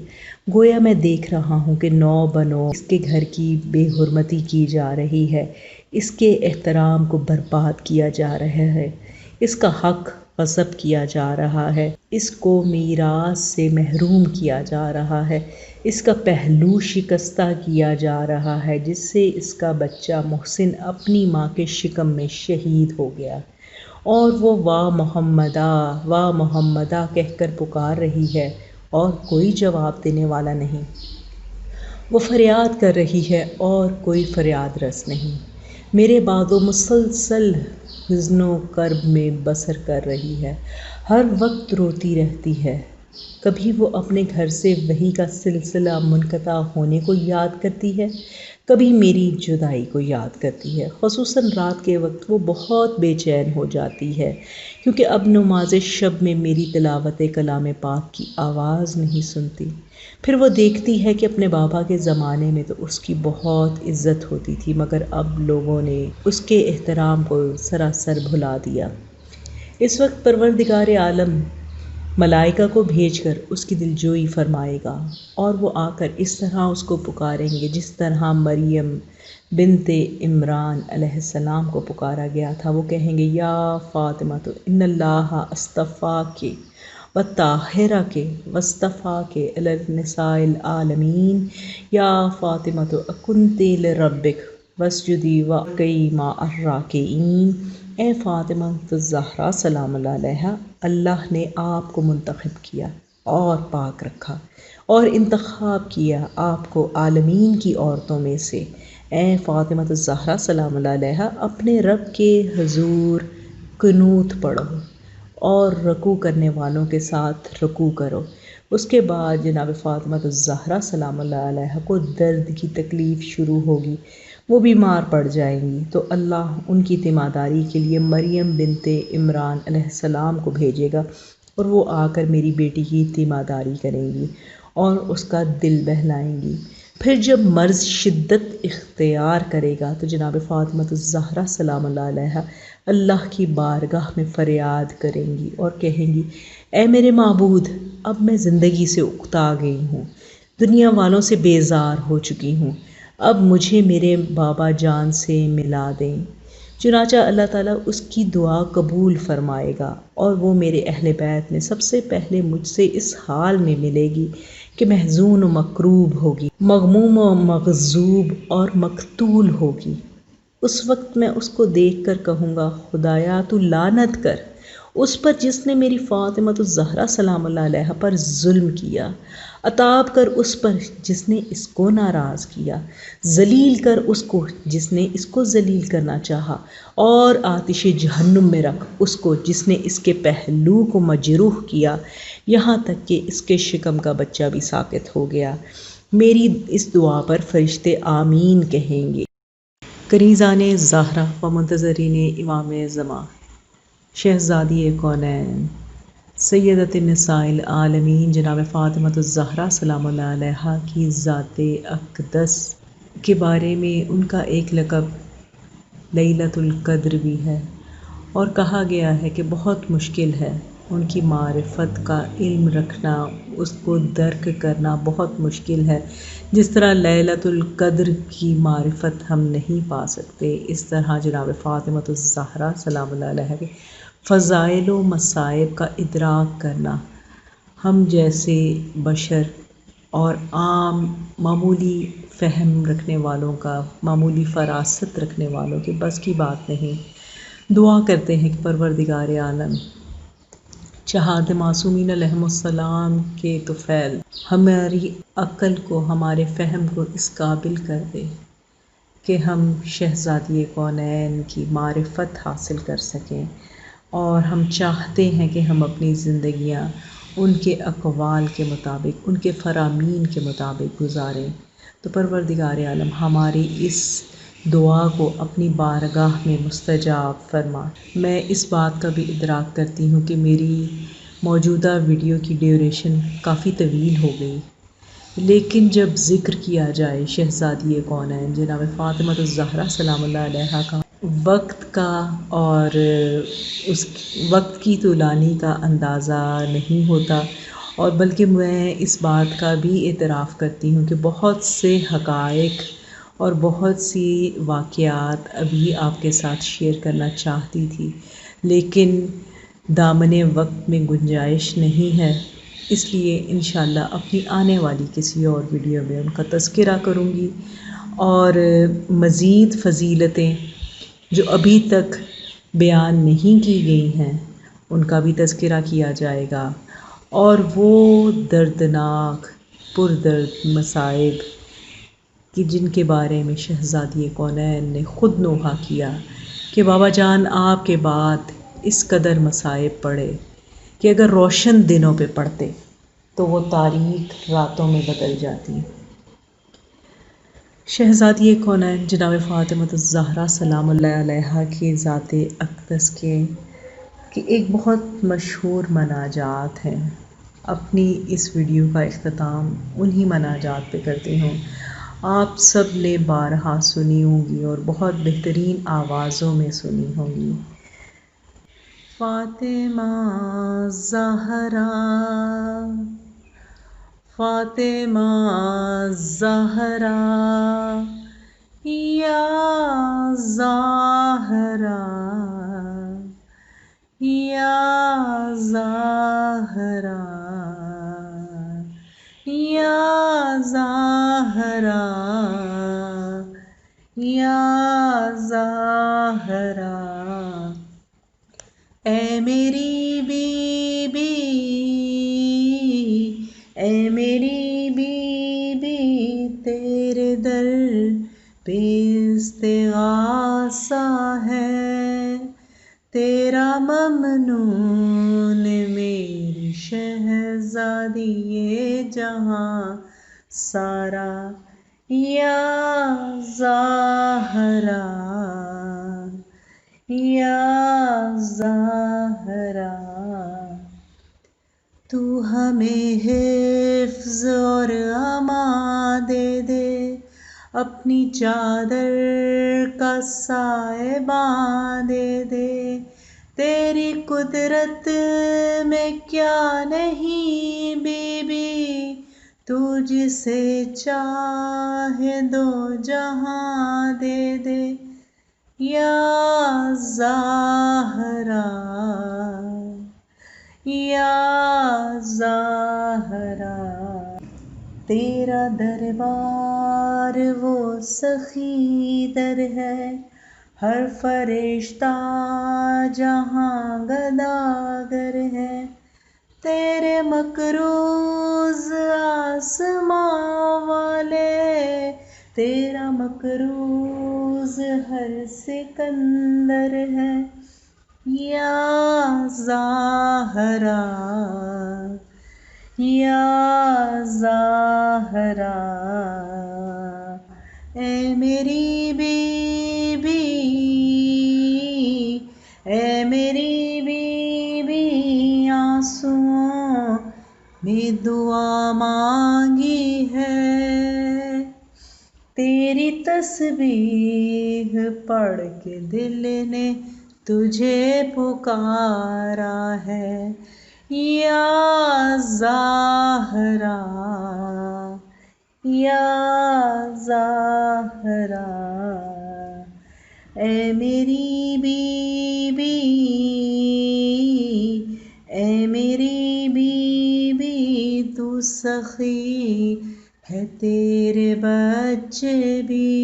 A: گویا میں دیکھ رہا ہوں کہ نو بنو اس کے گھر کی بے حرمتی کی جا رہی ہے، اس کے احترام کو برباد کیا جا رہا ہے، اس کا حق غصب کیا جا رہا ہے، اس کو میراث سے محروم کیا جا رہا ہے، اس کا پہلو شکستہ کیا جا رہا ہے، جس سے اس کا بچہ محسن اپنی ماں کے شکم میں شہید ہو گیا، اور وہ واہ محمدہ کہہ کر پکار رہی ہے اور کوئی جواب دینے والا نہیں، وہ فریاد کر رہی ہے اور کوئی فریاد رس نہیں، میرے بعد وہ مسلسل حزن و کرب میں بسر کر رہی ہے، ہر وقت روتی رہتی ہے، کبھی وہ اپنے گھر سے وحی کا سلسلہ منقطع ہونے کو یاد کرتی ہے، کبھی میری جدائی کو یاد کرتی ہے، خصوصاً رات کے وقت وہ بہت بے چین ہو جاتی ہے کیونکہ اب نماز شب میں میری تلاوت کلام پاک کی آواز نہیں سنتی۔ پھر وہ دیکھتی ہے کہ اپنے بابا کے زمانے میں تو اس کی بہت عزت ہوتی تھی مگر اب لوگوں نے اس کے احترام کو سراسر بھلا دیا۔ اس وقت پروردگار عالم ملائکہ کو بھیج کر اس کی دلجوئی فرمائے گا اور وہ آ کر اس طرح اس کو پکاریں گے جس طرح مریم بنت عمران علیہ السلام کو پکارا گیا تھا۔ وہ کہیں گے، یا فاطمہ تو ان اللہ اصطفاک وطہرک واصطفاک علی النساء العالمین، یا فاطمہ تو اکنتی لربک واسجدی وارکعی مع الراکعین۔ اے فاطمہ الزہرا سلام اللہ علیہا، اللہ نے آپ کو منتخب کیا اور پاک رکھا اور انتخاب کیا آپ کو عالمین کی عورتوں میں سے۔ اے فاطمہ الزہرا سلام اللہ علیہا، اپنے رب کے حضور قنوت پڑھو اور رکوع کرنے والوں کے ساتھ رکوع کرو۔ اس کے بعد جناب فاطمہ الزہرا سلام اللہ علیہا کو درد کی تکلیف شروع ہوگی، وہ بیمار پڑ جائیں گی تو اللہ ان کی تیمارداری کے لیے مریم بنت عمران علیہ السلام کو بھیجے گا اور وہ آ کر میری بیٹی کی تیمارداری کریں گی اور اس کا دل بہلائیں گی۔ پھر جب مرض شدت اختیار کرے گا تو جناب فاطمہ الزہرا سلام اللہ علیہا اللہ کی بارگاہ میں فریاد کریں گی اور کہیں گی اے میرے معبود، اب میں زندگی سے اکتا گئی ہوں، دنیا والوں سے بیزار ہو چکی ہوں، اب مجھے میرے بابا جان سے ملا دیں۔ چنانچہ اللہ تعالیٰ اس کی دعا قبول فرمائے گا اور وہ میرے اہل بیت میں سب سے پہلے مجھ سے اس حال میں ملے گی کہ محزون و مکروب ہوگی، مغموم و مغضوب اور مقتول ہوگی۔ اس وقت میں اس کو دیکھ کر کہوں گا خدایا تو لعنت کر اس پر جس نے میری فاطمہ الزہرا سلام اللہ علیہا پر ظلم کیا، عتاب کر اس پر جس نے اس کو ناراض کیا، ذلیل کر اس کو جس نے اس کو ذلیل کرنا چاہا، اور آتش جہنم میں رکھ اس کو جس نے اس کے پہلو کو مجروح کیا، یہاں تک کہ اس کے شکم کا بچہ بھی ساقط ہو گیا۔ میری اس دعا پر فرشتے آمین کہیں گے۔ کنیزان زہرا و منتظرین امام زمان، شہزادی کونین سیدۃ النساء العالمین جناب فاطمہ الزہرا سلام اللہ علیہا کی ذات اقدس کے بارے میں ان کا ایک لقب لیلۃ القدر بھی ہے، اور کہا گیا ہے کہ بہت مشکل ہے ان کی معرفت کا علم رکھنا، اس کو درک کرنا بہت مشکل ہے۔ جس طرح لیلۃ القدر کی معرفت ہم نہیں پا سکتے، اس طرح جناب فاطمہ الزہرا سلام اللہ علیہا کے فضائل و مصائب کا ادراک کرنا ہم جیسے بشر اور عام معمولی فہم رکھنے والوں کا، معمولی فراست رکھنے والوں کے بس کی بات نہیں۔ دعا کرتے ہیں کہ پروردگار عالم چہاد معصومین علیہم السلام کے طفیل ہماری عقل کو، ہمارے فہم کو اس قابل کر دے کہ ہم شہزادی کونین کی معرفت حاصل کر سکیں، اور ہم چاہتے ہیں کہ ہم اپنی زندگیاں ان کے اقوال کے مطابق، ان کے فرامین کے مطابق گزاریں۔ تو پروردگار عالم ہماری اس دعا کو اپنی بارگاہ میں مستجاب فرما۔ میں اس بات کا بھی ادراک کرتی ہوں کہ میری موجودہ ویڈیو کی ڈیوریشن کافی طویل ہو گئی، لیکن جب ذکر کیا جائے شہزادی کونین جناب فاطمہ الزہرا سلام اللہ علیہا کا وقت کا اور اس وقت کی طولانی کا اندازہ نہیں ہوتا، اور بلکہ میں اس بات کا بھی اعتراف کرتی ہوں کہ بہت سے حقائق اور بہت سی واقعات ابھی آپ کے ساتھ شیئر کرنا چاہتی تھی، لیکن دامن وقت میں گنجائش نہیں ہے، اس لیے انشاءاللہ اپنی آنے والی کسی اور ویڈیو میں ان کا تذکرہ کروں گی، اور مزید فضیلتیں جو ابھی تک بیان نہیں کی گئی ہیں ان کا بھی تذکرہ کیا جائے گا، اور وہ دردناک پردرد مصائب کہ جن کے بارے میں شہزادی کونین نے خود نوحہ کیا کہ بابا جان آپ کے بعد اس قدر مصائب پڑے کہ اگر روشن دنوں پہ پڑتے تو وہ تاریک راتوں میں بدل جاتی۔ شہزادی کونین جناب فاطمہ الزہرا سلام اللہ علیہا کی ذات اقدس کے ایک بہت مشہور مناجات ہیں۔ اپنی اس ویڈیو کا اختتام انہی مناجات پہ کرتی ہوں، آپ سب نے بارہا سنی ہوں گی اور بہت بہترین آوازوں میں سنی ہوں گی۔ فاطمہ زہرا، فاطمہ زہرا یا زہرا، یا زہرا، یا زہرا، یا زہرا، اے میری بی بی، اے میری بی بی، تیرے در پہ استغاثہ ہے، تیرا ممنون میری شہزادی یہ جہاں سارا، یا زہرا، یا زہرا، تو ہمیں حفظ اور امان دے دے، اپنی چادر کا سائبان دے دے، تیری قدرت میں کیا نہیں بی بی، تو جسے چاہے دو جہاں دے دے، یا زہرا یا زہرا۔ تیرا دربار وہ سخی در ہے، ہر فرشتہ جہاں گداگر ہے، تیرے مکروز آسماں والے، تیرا مکروز ہر سکندر ہے، یا زہرا یا زہرا۔ اے میری بی بی، اے میری بی بی، آنسوؤں میں دعا مانگی ہے، تیری تسبیح پڑھ کے دل نے تجھے پکارا ہے، یا زہرا یا زہرا۔ اے میری بی بی، اے میری بی بی، تو سخی ہے تیرے بچے بھی،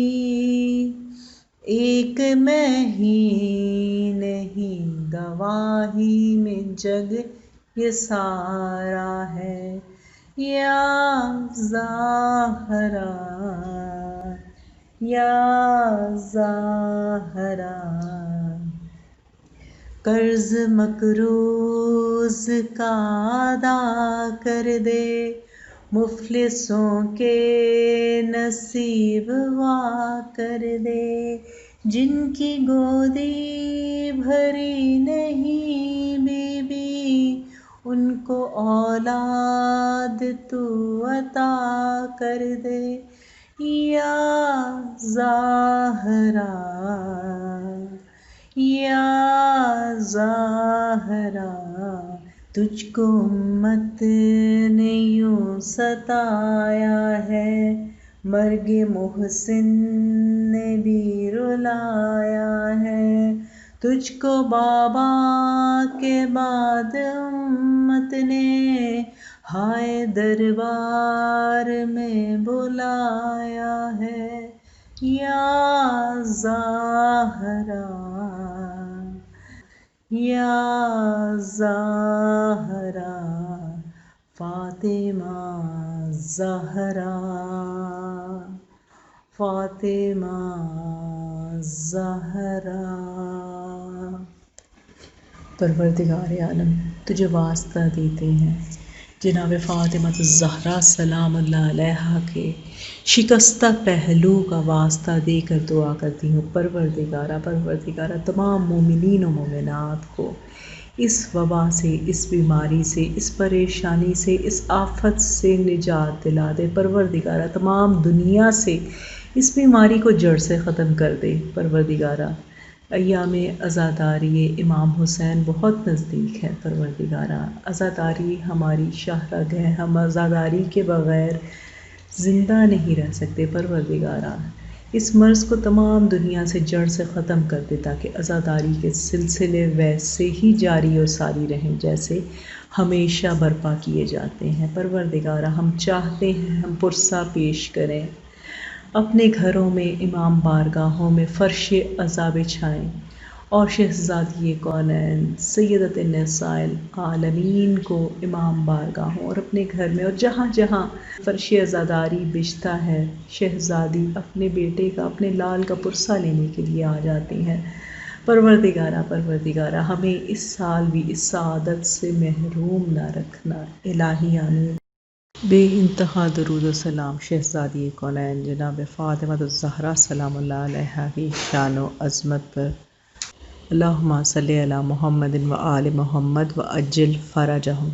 A: ایک میں ہی نہیں گواہی میں جگ یہ سارا ہے، یا زہرا یا زہرا۔ قرض مقروض کا ادا کر دے، مفلسوں کے نصیب وا کر دے، جن کی گودی بھری نہیں بی بی، ان کو اولاد تو عطا کر دے، یا زہرا یا زہرا۔ تجھ کو امت نے یوں ستایا ہے، مرگ محسن نے بھی رلایا ہے، تجھ کو بابا کے بعد امت نے ہائے دربار میں بلایا ہے، یا زہرا یا زہرا۔ فاطمہ زہرا فاطمہ زہرا۔ پروردگار عالم تجھے واسطہ دیتے ہیں جناب فاطمہ الزہرا سلام اللہ علیہا کے شکستہ پہلو کا واسطہ دے کر دعا کرتی ہوں، پروردگارہ تمام مومنین و مومنات کو اس وبا سے، اس بیماری سے، اس پریشانی سے، اس آفت سے نجات دلا دے، پروردگارہ تمام دنیا سے اس بیماری کو جڑ سے ختم کر دے، پروردگارہ ایام عزاداری امام حسین بہت نزدیک ہے، پروردگارہ عزاداری ہماری شاہرگ ہے، ہم عزاداری کے بغیر زندہ نہیں رہ سکتے، پروردگارہ اس مرض کو تمام دنیا سے جڑ سے ختم کر دے تاکہ عزاداری کے سلسلے ویسے ہی جاری اور ساری رہیں جیسے ہمیشہ برپا کیے جاتے ہیں، پروردگارہ ہم چاہتے ہیں ہم پرسہ پیش کریں، اپنے گھروں میں امام بارگاہوں میں فرش عزا بچھائیں اور شہزادی کونین سیدۃ النساء العالمین کو امام بارگاہوں اور اپنے گھر میں اور جہاں جہاں فرش عزاداری بچھتا ہے شہزادی اپنے بیٹے کا اپنے لال کا پرسہ لینے کے لیے آ جاتی ہیں، پروردگارہ ہمیں اس سال بھی اس سعادت سے محروم نہ رکھنا، الہی آمین۔ بے انتہا درود و سلام شہزادی کونین جناب فاطمہ الزہرا سلام اللہ علیہا کی شان و عظمت پر، اللہم صلی علی محمد و آل محمد و عجل فرجہم۔